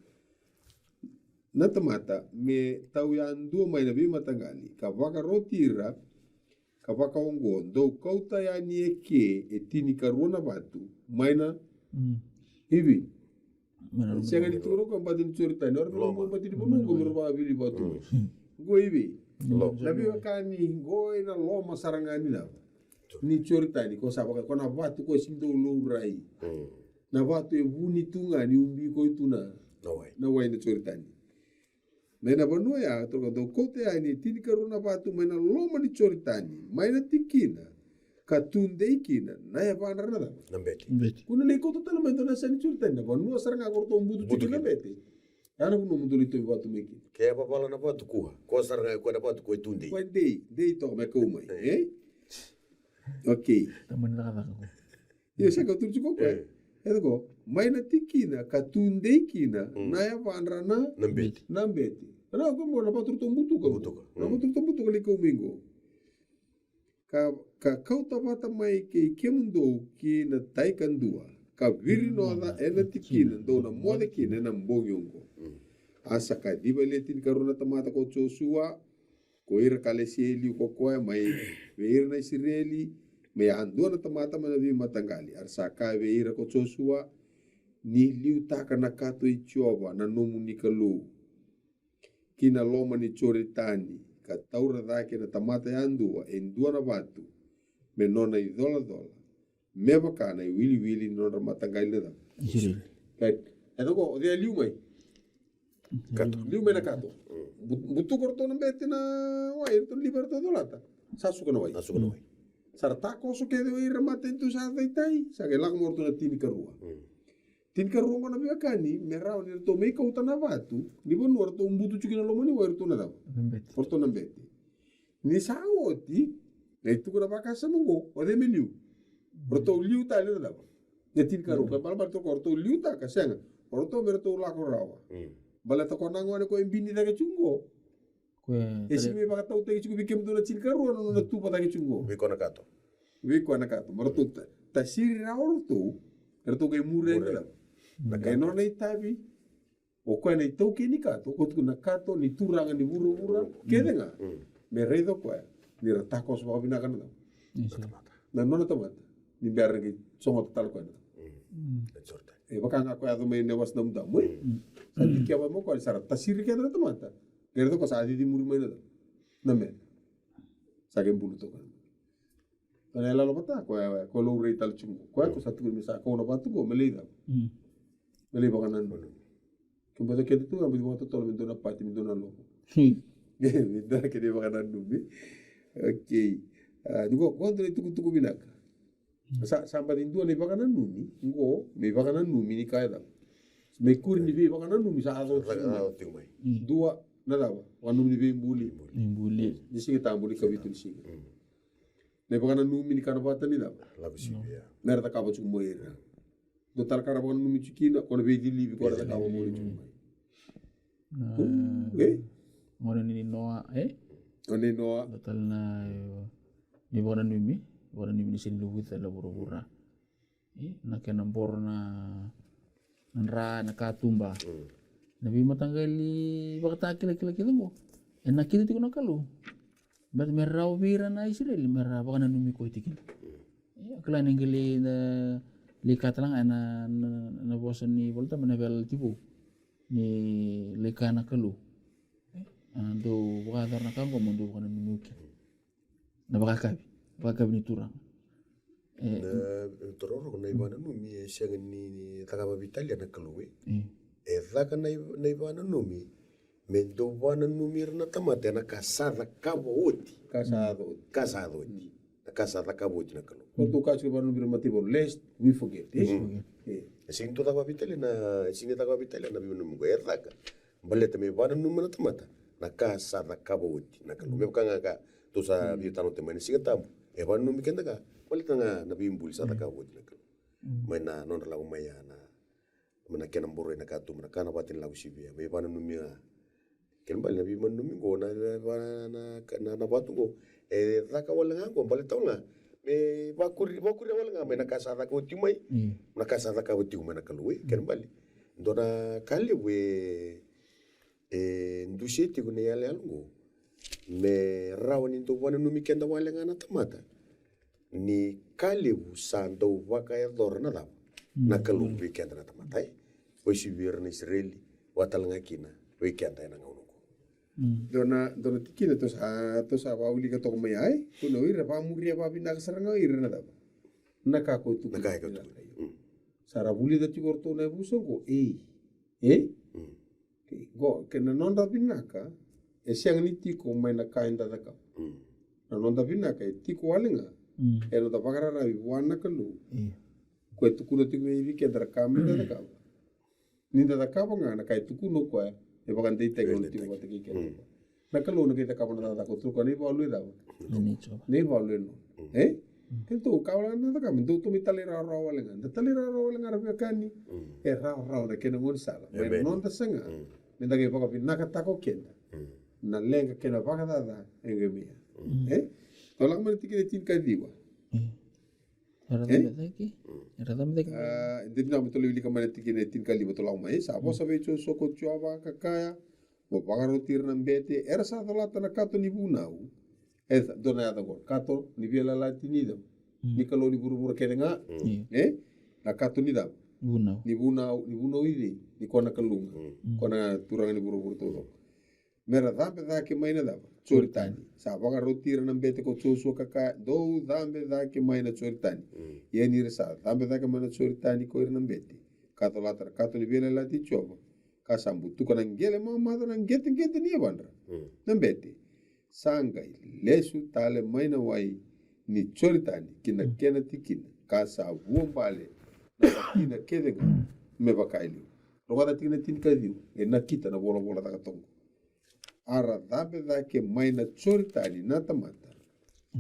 na tamata me tau ya ndu mai na bima tangali ka vaka rotira ka vaka ongo do kauta ya ni eke e tini karuna batu mai na hivi sianga ni turo ko badin choritani or mo badin bono ko merba vili batu go hivi na bima kani go ina loma sarangani na ni choritani ko sabaka ko na vatu ko sindo lourai na vatu e vuni tunga ni umbi ko ituna na wai na choritani mena banu ya to do kote ani tini karuna vatu mena loma ni choritani maina tikina katunde ikina na ya bana nada Nambeti. kuna le ko to tala mena na sani choritani na banu saranga ko to mbudu tikina bete ana kuno mundu lito vatu meki Kaya papala na vatu kuha. Ko saranga ko na vatu ko tunde. kwa dei to me ko mai okay Taman nakaka ko. Iya sa ka turju ko kwa. Edo maina tikina katunde kina na ya vanra na Nambeti. nambeti. Ana ko mo na patur tumbutu ka. Na patur tumbutu ka liko mingo. Ka kau tabata mai ke kemundo ki na tai kandua. Ka viri no na ena tikina do na mole kina na mbogyongo. Asa ka diba letin karuna tamata ko Joshua ko ira kalesieli ko ko mai veir na Israeli me andua na tamata mana vi matangali arsa ka veira ko Joshua ni liuta kana kato i Jehova na nomu ni kalu kina loma ni choritani ka taura dake na tamata ya andua endua na batu me nona i dola me bakana i wili nona matangali na Israel. kai edo ko dia liu mai liu mai na kato butu korto na bete na wai to liberto dolata sasuka na wai Nasuka na wai. sarta ko so kede oi remate tu sa tai sa ke lag morto na tini karua tini karua na bia kani merau ni to me ko utana vatu ni bon orto umbutu chukina lomo ni werto na daw Nambet. porto na bete ni sa oti e tu kura baka sa mongo o de meliu orto liu ta le daw ne tini karua ka bal to orto liu ta ka senga orto merto la ko rawa bala to konango ne ko embini daga chungo Kue e si me baka tau te chungo bikem do na tini karua no na tu pa daga chungo Wiko na kato. Wiko anakato, maratu ta siri na orto, erto ke mure ngala. Na kai no nei tabi. O ko nei tau ke ni kato, ko tu na kato ni turanga ni buru kedenga. Me reido ko ni ratako so bina kana. Israel. Na no tamata. Ni berge songo tal ko na. Sorta. E baka nga ko ado me ne was nam da mo. Sa di ke mo ko sara ta siri ke na tamata. Erto ko sa di muri me na. Na me. Sa ke bulu to kan. Tanya lalu bata ko lo rei tal chungu ko satu ko misa ko na batu ko melida bakanan no ko bata ke tu ambi mo to tolo mendo na pati mendo na lo mendo ke de bakanan no bi okay dugo ko ndre tuku binaka samba dindu ni bakanan no ni bakanan no ni kaida me kur ni bi bakanan no misa ado Tingmai. dua na dawa wanu ni bi mbuli Nimbuli. di singi tambuli kabitu di singi ne bakanan no ni kana bata ni dawa Lagu sibia. merda kaba chung moira do tar kara bon numi chikina kono be dili bi ko da kaba mo chung mai Ngone ni noa one no total na ni bona numi ni sin luwit la buru-bura. Na kenampor na nanra na katumba. Nabi matanggali bakata kila-kila mo. Na kita tiko na kalu. Bat merau bira na Israel merah baka na numi ko itikin. Kala nenggali na likat lang na bosan ni volta manavel tipo ni leka na kalu. Do baka dar na kampo mo do baka na numi ko. Na baka kabi ni turang. Tororo na ibana numi siang ni takaba Italia na kaluwe. Edaka na ibana numi mendo bana numi na tamate na kasada kabo oti. Kasado oti. Na kasada kabo oti na kalu. Porto kacho ba no birma tipo lest we forget. Sing to takaba Italia na sing takaba Italia na bibano mo edaka. Baleta me bana numi na tamata na kasada kabo oti na kalu. Me kanga ka to sa bitano te mani sing tamu. E bana numi kenda ka baleta na bimbuli sa kabo oti na kalu. Mai na non la umaya na mana kena mboro na katu mana kana batin lagu sibia me bana numia ken bali na bi manumi go na batu go zaka wala nga go bali tauna me bakuri wala nga me nakasa zaka utimai nakasa zaka utimai na kalwe ken bali ndona kali we ndusheti kuna yale algo me rawani ndo wana numi kenda wale nga na tamata ni kali usando waka ya dorna da na kalu weekend na tamata wesi wir na Israeli watal nga kina weekend na ngauno dona tikina to sa wauli ka to mai ai to no ira pa muri pa bina saranga ira na da na ka ko tu sara buli da ti gorto na buso go go ke na nonda binaka e siang ni tiko mai na kainda da ka na nonda binaka e tiko walinga e no da bagara ra wana kalu ko tu kuno tiko e vi ke dra kamenda da ka ni da ka nga na kai tu kuno ko e bagan dei te gon tiko te ke na kalu na ke ta ka na da ko tu ko ni valu da ni valu no Kento kawalan na taka mintu tu mitalira rawalenga. Mitalira rawalenga rabi kani raw na kena ngon sala. Pero non ta senga. Minta ke paka pinaka tako kenda. Na lenga kena paka da engemia. Tolak man tikine tin kadiwa. Era dame ki. Hindi na mitolo ili kamane tikine tin kaliwa tolak mai. Sabo sabe cho soko chuava kakaya. Mo pagaro tir na mbete. Era sa tolata na kato ni bunau. Dona ya go kato ni biela la tinida ni kalo ni buru kedenga na kato ni da ni bunau ide ni kona kalunga kona turanga ni buru todo mera dambe da ke maina da choritani sa baga rotir na bete ko choso kaka do dambe da ke maina choritani ye ni resa dambe da ke maina choritani ko irna bete kato la tar kato ni biela la ti chobo kasambu tu kana ngele mama da ngete ni bandra na bete sangai lesu tale maina wai ni choritani kina kena tikina kasa vuombale na kina kedenga me bakaili rogada tikina tin kadiu e na kita na bola daga tongo ara dabe da ke maina choritani na tamata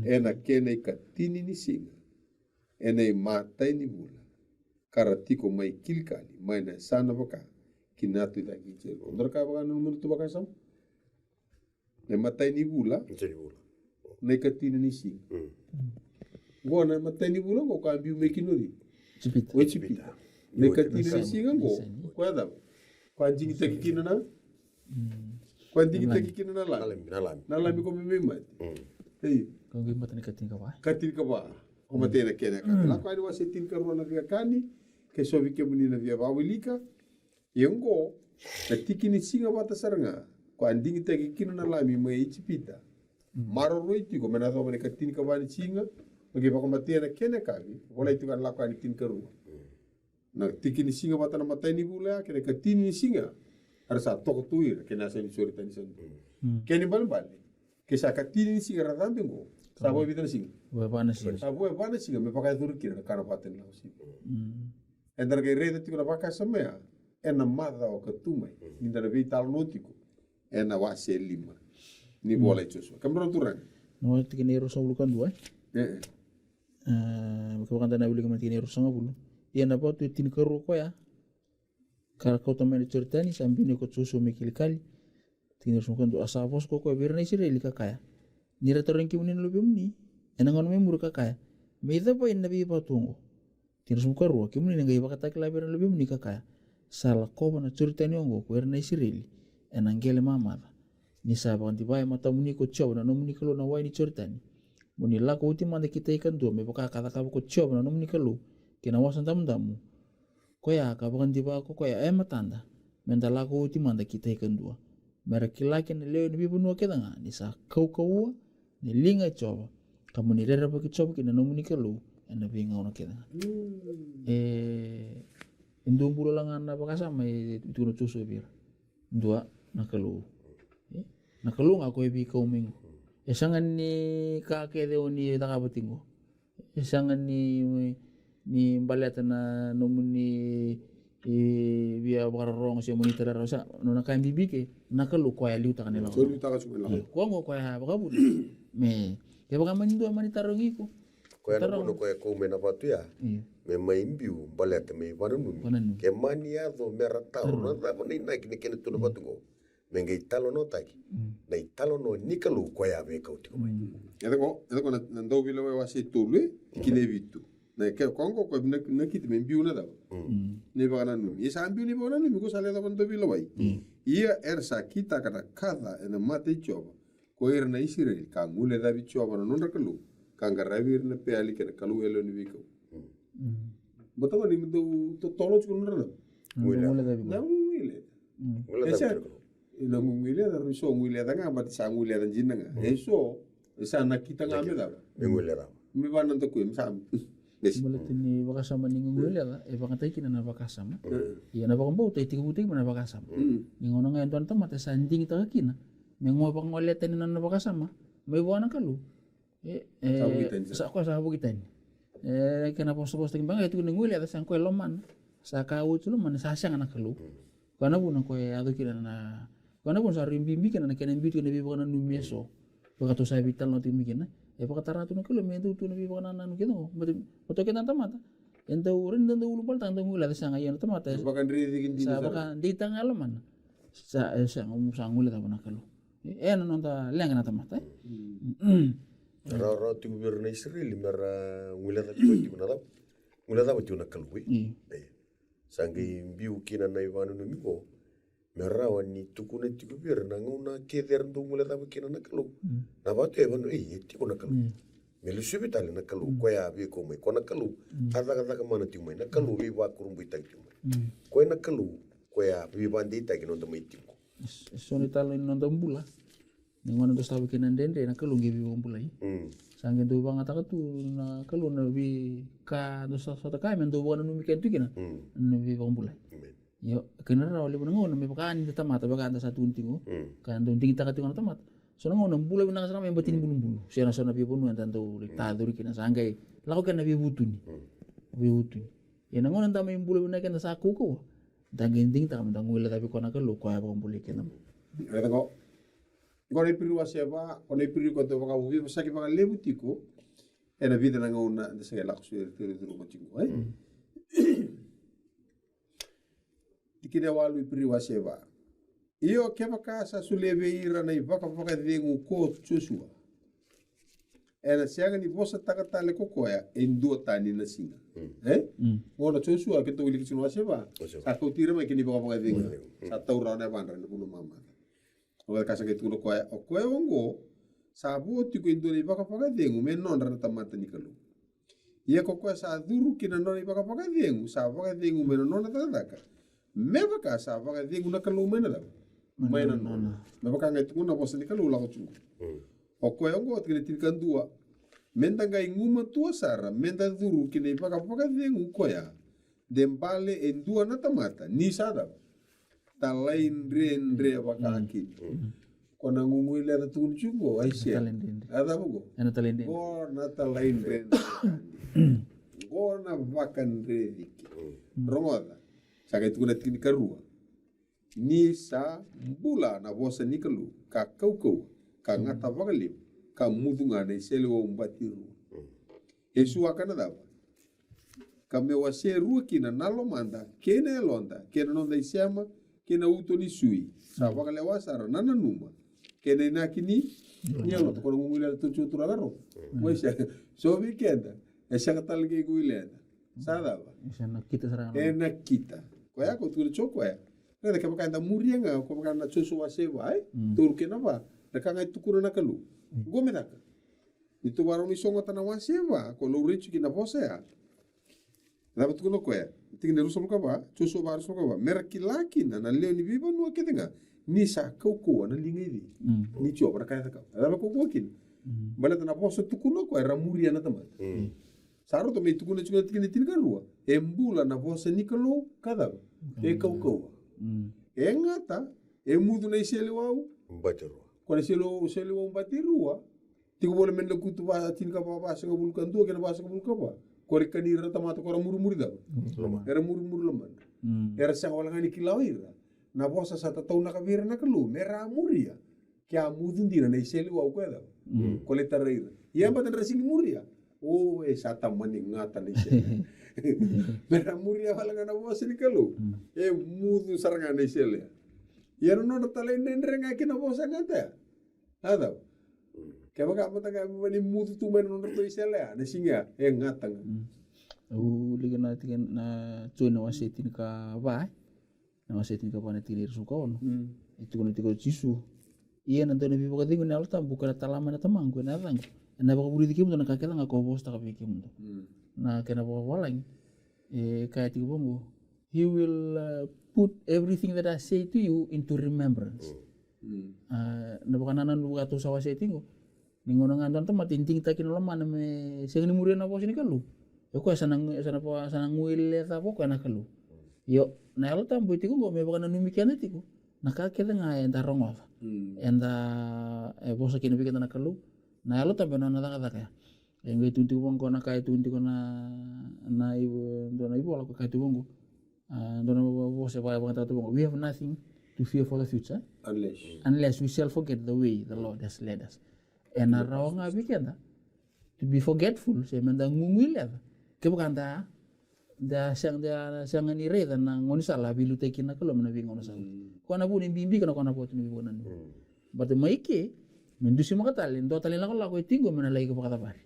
e na kena ikatini ni singa e na mata ni bula karatiko mai kilkali maina sana baka kinatu da kichero ndorka baga no mutu baka sam ne matai ni bula ne katini ni si go na matai ni bula go ka biu mekinori chipita ne katini ni si go kwa da kwa jingi te kikina na kwa jingi te kikina na la mi ko me mai ko ngi mata ne katini ka ba o mate na kena ka la kwa ni wase tin ka rona via kani ke so vi ke muni na via bawilika yengo na tikini singa bata saranga ko andingi tagi kino na lami mai chipita maro roiti ko mena so ka tin ka bani singa magi ba ko mate na kene kavi wala itu kan la ko ani tin ka ru na tikini singa bata na mata ni bula kene ka tin ni singa arsa to tuir kena sa ni sori tani sen kene bal ke sa ka tin ni singa radambe go sa bo bitan singa sa bo bana singa me pakai tur kira kana paten la si endar ke rede tikuna baka samea ena mada o katumai ninda na vital notiko ena wase lima ni bola itu kamera turang no tikine ro sa bulukan dua ko kan na bulu tikine ro sa bulu ia na batu tin karo ko ya kar ko to men certani sambine ko susu mekil kali tikine ro kan do asavos ko berna Israel kakaya ni retoren ki munin lobe muni ena ngono memur kakaya me ida po nabi patungo tin ro karo ki munin ngai bakata kala berna lobe muni kakaya sala ko na certani ongo ko erna Israel enangele mamada ni sabakan tibai mata muni ko chob na nomuni kalo na wai ni certani muni la ko ultima de kita ikan do me baka kata ka ko chob na nomuni kalo kena wasan tamu ko ya ka bakan tiba ko ya matanda menda la ko ultima de kita ikan do mera kilaki ne leo ni bibu no kedanga ni sa kau ni linga chob kamu ni rera baki chob kena nomuni kalo ena binga ona kedanga indung bulo langan na baka sama itu no cusu bir dua nakalu nga ko ebi ko mingo esangan ni kake de oni daga batingo esangan ni baleta na nomuni via barong si monitor rosa no na kan bibi ke nakalu ko ya liu takanela so liu takasumela ko ngo ko ya baka bulu me ke baka manindo manitarongi ko ko ya no ko ya ko mena patu ya me maimbiu baleta me barunu ke mania do merata na da ni na kine kene tu no batungo menga italo no taki na italo no nikalu ko ya be ka utiko mai Ito ko na ndo vile wa si tulu kine vitu. Na ke kongo ko na kit men biu na da. Ni ba na nu. Isa ambiu ni ba na nu ko sale da ndo vile wai. Ia ersa kita kada kada ena mate choba. Ko na Israel ka ngule da bi choba no ndra kalu. Ka ngaravir na pe ali kana kalu elo ni viko. Batawa ni ndo to tolo chu ndra. Ngule da bi. Na ngule. wala da ko Ina ngule da riso ngule da nga ba sa ngule da jinna nga. Eso isa na kita nga me da. ngule ra Mi ba nan to ko mi sa. Mulat ini bakasama ni ngule la bakatay kina na bakasama. Iya na bakang bau tay tiga mana bakasama. Ningono ngayon tuan tamat sanding ta kina. Yang mau bang oleh tani na bakasama. May buwana kalu. Sa ko sa kita ini. Kena posto tingin bang itu ngule ada sang ko loman. Sa kau itu loman sa sang anak kalu. Kana pun ko ado kina na. Kana pun sa rimbi kina na kena bitu kena bibana numeso. Bakato sa vital no timi kina. Pakatara tu nak kalau mentu tu nabi bukan anak kita, betul kita tamat. Entah urin dan ulu pal tang ngula sang ayam tamat. Bahkan diri dikin dini. Bahkan di tang alaman. Sang ngula tak pernah kalau. Nonta leng na tamat. ra tu bir na Israel mera ngule da ko ti na da ngule da tu na kalwi sangi biu kina na ivanu no mibo mera wani tukune tiku bir na nguna keder ndo ngule da kina na kalu na ba te vanu ti ko na kalu melu subitale na kalu ko ya bi ko mai ko na kalu kada kada ka mana ti mai na kalu bi wa kurumbu ta ti mai ko na kalu ko ya bi bandi ta kino ndo mai ti ko So ni talo ino ndo mbula. Ningono ndo stawi kina ndende na kalu ngebi mbula yi. Sange ndo banga taka tu na kalu na bi ka ndo sa kai men ndo banga numi kentu kina. Numi mbula. Yo kena ra ole buna ngono me pakan ni tamata baka anda satu untingo. Kan ndo unting taka tingo tamata. So ngono mbula bina sana me batin bulu-bulu. Sena sona bi bonu tanto ta duri kina sangai. Lako kana bi butuni. Bi butuni. Ya ngono nda me mbula bina kena sa kuko. Danginding tak mendang wila tapi kau nak lu kau apa boleh kena. Kata kau ne piru asiapa, kau ne piru kau tu baka ubi pasal kita baka lebu tiko. Na vida na ngona de sa laku suer tiru ko tingo Dikine walu piru asiapa. Iyo ke baka sa sulebe ira na baka baka dengu ko chusua. Siaga ni bosa takatale ko koya endo tani na singa. Ngona chusua ke to wili kinu asiapa. Sa ko tira mai kini baka baka dengu. Sa taura na bandra na kuno mama. Oga kasa ke tuno koya o koya wongo sa boti ko endo ni baka baka dengu men non rana tamata ni kalu. Ia ko koya sa duru kina non ni baka baka dengu sa baka dengu men non na taka. Me baka sa baka dengu na kalu men na. Maina non. Me baka ngai tuno bosa ni kalu la ko chungu. O koe ongo at kene tirikan dua. Menda ngai nguma tua sara, menda duru kene paka dengu koea. Dembale en dua na tamata, ni sada. Talain re paka aki. Kona ngungu ile na tukun chungo, aisya. Ada bugo? Ano talende? Go na talain re. Go na vakan re diki. Romoda. Saka itu kuna tini karua. Ni sa mbula na bosa ni kalu. Ka kau. Ka ngata vagalip ka mudunga na isele wa umbatiru esu akana dava ka me wase ruki na nalo manda kene londa kene nonda isiama kene utoni sui sa vagale wasara nana numa kene nakini nyalo to kono ngule to chutura garo moisa so weekend esa katal ke guile sa dava Sana kita serang. kita ko ya ko tu choko ya nada ka baka nda murianga ko baka na chusu wase vai tur kena ba Nakangai tukuna na kalu. Gome naka. Itu warung ni songo tanah wasiwa. Kalau ricu kina posa ya. Dapat tukuna koe. Tingin na rusol ka ba? Chuso ba rusol ka ba? Meraki laki na leo ni biba nuwa kita nga. Ni sa kau na lingay di. Ni chuo para kaya takau. Dapat kau kin. Bala tanah posa tukuna koe ramuria na tamat. Saro to me tukuna chukuna tingin ka rua. Embula na posa ni kalu kada. Kau. Ngata. Mudu na isele wau. Mbateru Kone selo umbati rua. Tigo boleh men kutu ba tin ka ba sa bulkan do kena ba sa bulkan ba. Kore kanira tamata kora muru-muri da. Era muru-muru leman. Era sa wala ngani kilawira. Na bosa sa tatau na kabira na kalu mera muria. Kya mudun dira na iseli wa ko da. Kole tarira. Ia ba tan rasing muria. Oh sa tamani ngata na iseli. Mera muria wala ngana bosa ni kalu. Mudu saranga na iseli. Ya no tala nendre ngaki na bosa ngata. Ada. Kaya baka mata mani mutu tu men no to isela na singa ngatang. Liga na tikan na cuy na wasetin ka ba? Na wasetin ka pa na tilir suka ono. Itu kono tiko jisu. Iya nanti nabi baka tingo na alta buka na talama na tamang ko na tang. Na baka budi tikim na kakita nga ko bosta ka pikim to. Na kena baka walang kaya tiko bongo. He will put everything that I say to you into remembrance. Na baka nanan buka to sa wasetin ko. Ningono nga doon to matinting takin laman na me sing ni murian na po sini kalu. Yo ko sanang ngwile ta po kana kalu. Yo na alta buti ko me baka nanumikian tiko. Nakakita nga enda rongo. Enda bosa kini bikin na kalu. Na alta be na kaya. Yang itu tunti ko na kaya tunti ko na ibu dona ibu ala ko kaya tungo. Dona bosa pa baka tungo. We have nothing to fear for the future unless we shall forget the way the Lord has led us. And araw nga bikin ta. To be forgetful, saya mendang ngungil ya. Kebukan ta. Siang ni reda na ngoni sala bilu tekin na kalau menabi ngoni sala. Ko na buni bimbi kana ko na po tuni bonan. Bate maike mendusi makatalin do talin la ko tingo menalai ko pakata bari.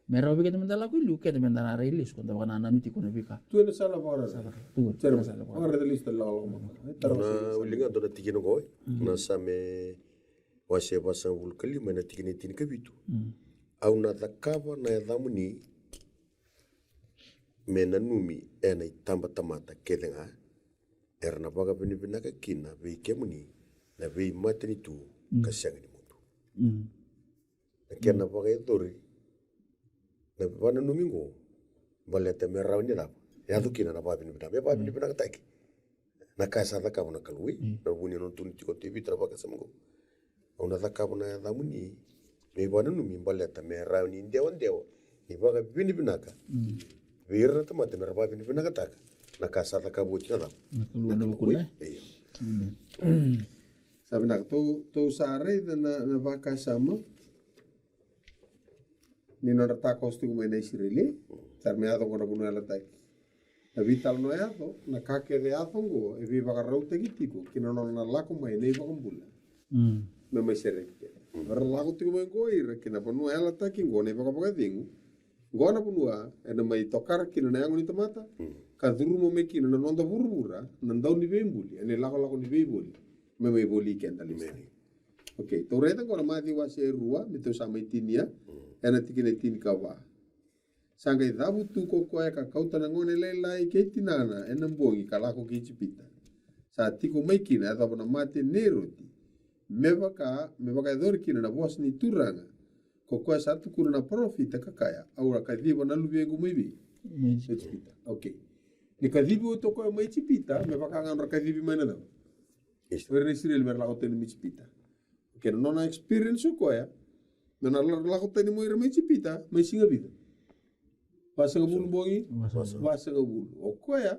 Meraw bikin mendala ko lu kete mendana release ko ta kana nanuti ko na bika. Tu na sala bora. Tu Cerba sala bora. Ora lista la lo. Na ulinga do na tikino ko na same wase wasa wul kali mana tikini tin kabitu. Au na takava na yadamuni mena numi ena itamba tamata kedenga erna baga pinipinaka kina vei kemuni na vei mateni tu kasyang ni mutu. Na kena baga edori na wana numingo baleta merau ni rapa yadu kina na baga pinipinaka taki na kasa takava na kalui na buni non tuni tiko tivi trabaga samango au na takava na yadamuni me wana numi baleta merau ni ndewa ni baga pinipinaka Vira tu mati meraba bini bina kata na kasa tak kabut na Nakuluan na bukul na. Sabi nak tu sare na baka sama ni no rata kosti ko mena isirili sar me ato ko na bunu ala tai na vital no ato na kake de ato go e vi baka raute gitiko kino no na lako mai nei baka mbula me mai sere ora lako tiko mai go ira kina bunu ala tai kingo nei baka dingu Gona punua ena mai tokar kina na yangu ni tamata ka duru mo me kina na nonda burubura na ndau ni bembuli ene lako ni bembuli me mai boli kenda li meri okay to reta gona mati wa se rua me to sama itinia ena tikina tini kawa sanga idabu tu ko ko ka kauta na ngone le lai ke tinana ena mbongi ka lako ki chipita sa tiko mai kina ata bona mati neroti me baka dor kina na bos ni turanga Koko satu kuna na profit kakaya aura kadhibo na lubengu mwibi chipita okay ni kadhibo to ko mai chipita me baka ngan kadhibi mana na Wera Israel mer la hotel mi chipita okay no na experience ko ya na la hotel mo ira mai chipita mai singa vida basa ngabulu bongi basa ngabulu okoya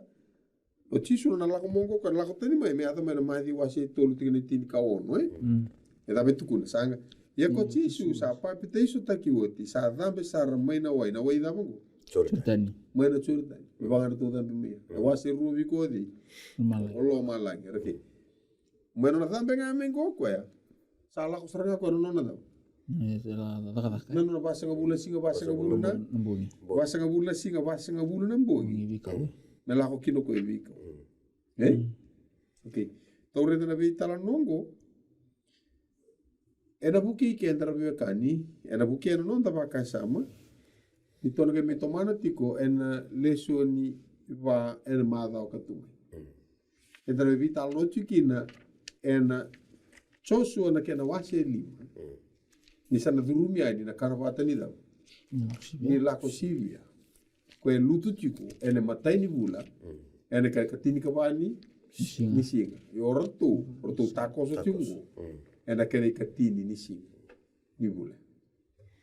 o tisu na la ko mongo ko la hotel mai me ata me na mai wasi tolu tigini tin ka ono e da betu kuna sanga Ya ko tisu sa pa pite isu takiwoti sa dambe sa ramai na wai da mongo. Curtani. Mai na curtani. Me bangar tu dambe me. Wasi rubi ko di. Olo malang. Okay. Mai na dambe nga mengo ko ya. Sala ko seranga ko no na daw. Nano basa nga bula singa basa nga bula na. Basa nga bula singa basa nga bula na mbongi. Na la ko kino ko ibika. Okay. Tore na bi tala nongo. Ena buki ke antara kani, ena buki ena non tava sama. Ni tona ke me tomana tiko ena leso ni va ena mada o katuma. Entara vital no tikina ena chosu na ke na wase lima. Ni sana durumi ai na karavata ni da. Ni la kosivia. Ko e lutu tiko ena matai ni bula. Ena ka katini ka bani ni singa. Yo rotu tako so tiko. Ena kene katini ni singa ni bula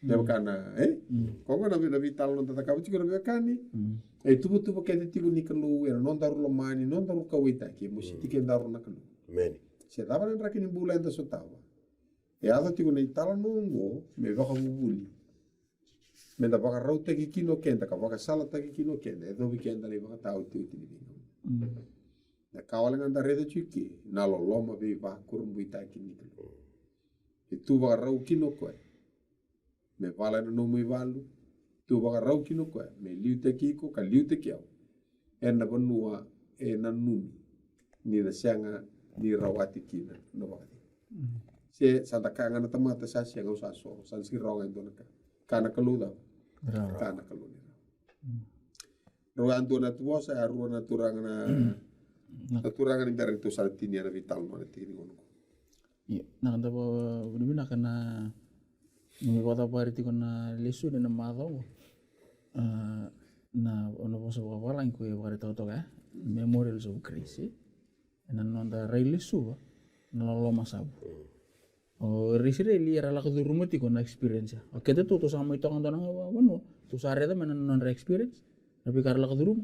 deva kana kongo na vital non tata kabuti ko kani tubu kete tibu ni kalu ena non daru lomani non daru kawita ki musiti ke daru na kalu meni se dava na rakini bula enta sotawa ata tibu ni tala nongo me baka bubuli me da baka raute ki kino kenta ka baka sala ta ki kino kenta do weekend ali baka tau tu ti ni Na kawalan anda reda cuki na loloma be va kurum buita kini. Itu va rau kino koe. Me vala no mui valu. Tu va rau kino koe. Me liu te kiko ka liu te kiau. Na banua na numi. Ni na sianga ni rawati kina no va. Se santa kanga na tamata sa sianga usaso. San si ronga indona ka. Kana kaluda. Kana kaluda. Ruang na tuwa sa ruang na turang na turang ni dari tu saltini na vital no tini ngono. Iya, na kanta pa binibina kana numi kota pariti kona lesu na madho. Na ono po sa walang ko yung parito to ka memorials of grace. Na nonda ray lesu na loloma sabu. O risire li era la kadurumati kona experience. O kete tu sama itu kan tanang wano. Tu sare ta menan non experience. Tapi karla kaduruma.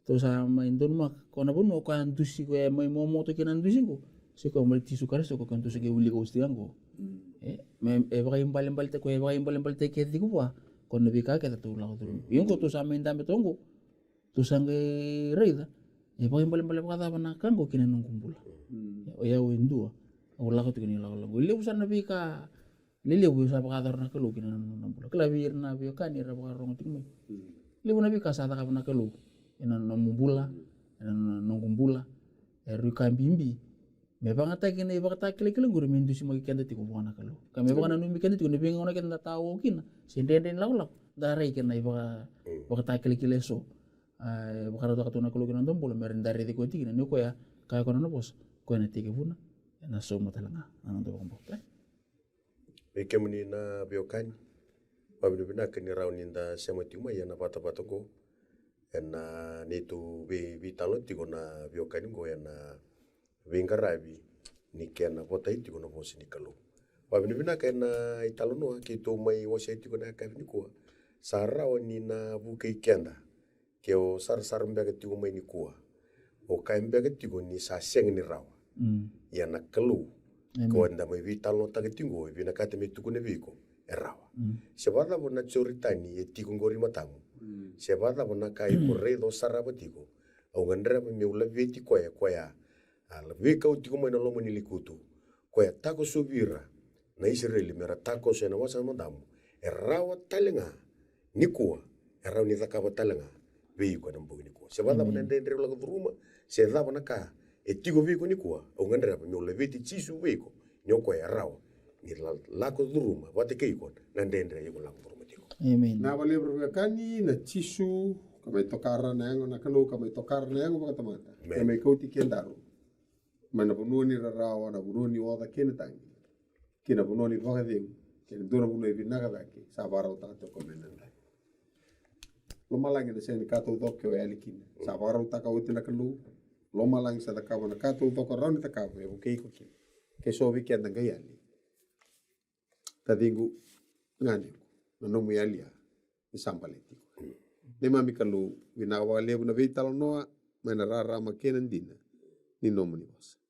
Tu sama indon mak kona pun o kan tusi ko mai momo to kinan tusi ko. Si ko mal tisu kare so ko kan tusi ke uli ko stiang ko. Me ba yung paling te ko ba yung paling te ke di ko pa. Kona bika ke tu la kaduruma. Yung ko tu sama indam betongo. Tu sange reida. Ba yung paling kata pa na kan ko kinan nung kumpula. O ya wendua. Wala ko tingin nila lang. Wala usan nabi ka liliw sa pakadar na kalu kinan nung pula. Kalabir na biyo kan ira pakarong tingin. Liw nabi ka sa ta ka na kalu. Ina nung bula, nung kumpula. Ru kan bimbi. Me ba ngata kina iba kata klik-klik guru mindu si magi kanda ti ko na kalu. Kami ba kana numi kanda ti ko nabi ngona kanda tawo kina. Sindenden law daray kina iba kata klik-klik so. Bakara to katuna kalu kinan dong pula merin dari ti ko ti kina ni ko ya kaya ko na bos. Ko na ti ke buna. Na somo talaga anong to kombo Ike muni na biokani pabina kini rauninda sematiuma ya na pata go na nitu vitalo tiko na biokani go na vingarabi ni kena pota itiko na bosi ni kalu pabina kena italo no kito mai wose tiko na kavini ko sarao ni na buke kenda ke o sar mbega tiko mai ni kuwa o kai mbega tiko ni sa seng ni rawa ya na kalu ko anda mai vital no tagetingo vina kate me tukune viko erawa se vada bona choritani e tiko ngori matamu se vada bona kai corredo sarabatigo au ngandra me ula veti ko ya ala veka utiko mai na lomo ni likutu ko ya tako subira na Israeli mera tako se na wasa madamu erawa talenga nikua erawa ni zakaba talenga veiko na mbuni ko se vada bona ndendre la ruma se vada bona ka e tigo viko ni kuwa o ngandra pa nyola veti chisu viko nyoko ya rawa ni lako duruma wate keiko na ndendre yuko lako duruma tiko amen na wale berkani na chisu kama tokara na yango na kalu kama tokara na yango baka tamata kama ikauti kendaru mana bununi rawa na bununi wada kenetangi kina bununi vaka deu kina dura bununi vinaga daki sabara utato komenanda loma lagi na seni kato utoke o yalikina sabara utaka uti na kalu loma lang sa takava na kato toko rauni takava e buke iko kini ke sovi ki andang gayali tadingu ngani na nomu yalia isampaleti ne mami kalu winawa lebu na vital noa mana rara makenan dina ni nomu ni was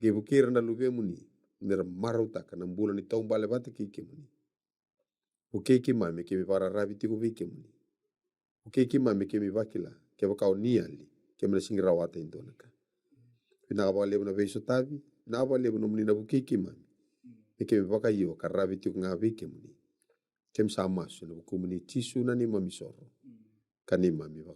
ge bukira na luge muni nera maruta kana mbula ni taumbale bate ki muni buke ki mami ke mi para rabi tiku vike muni buke ki mami ke mi vakila ke bakau niali kemana singira wata indonaka pina ba lebu na beso tavi na ba lebu no munina bukiki man e kemi baka yo karabi tu ngavi kemuni kem sama so no kumuni tisu na ni mami soro kanima mi ba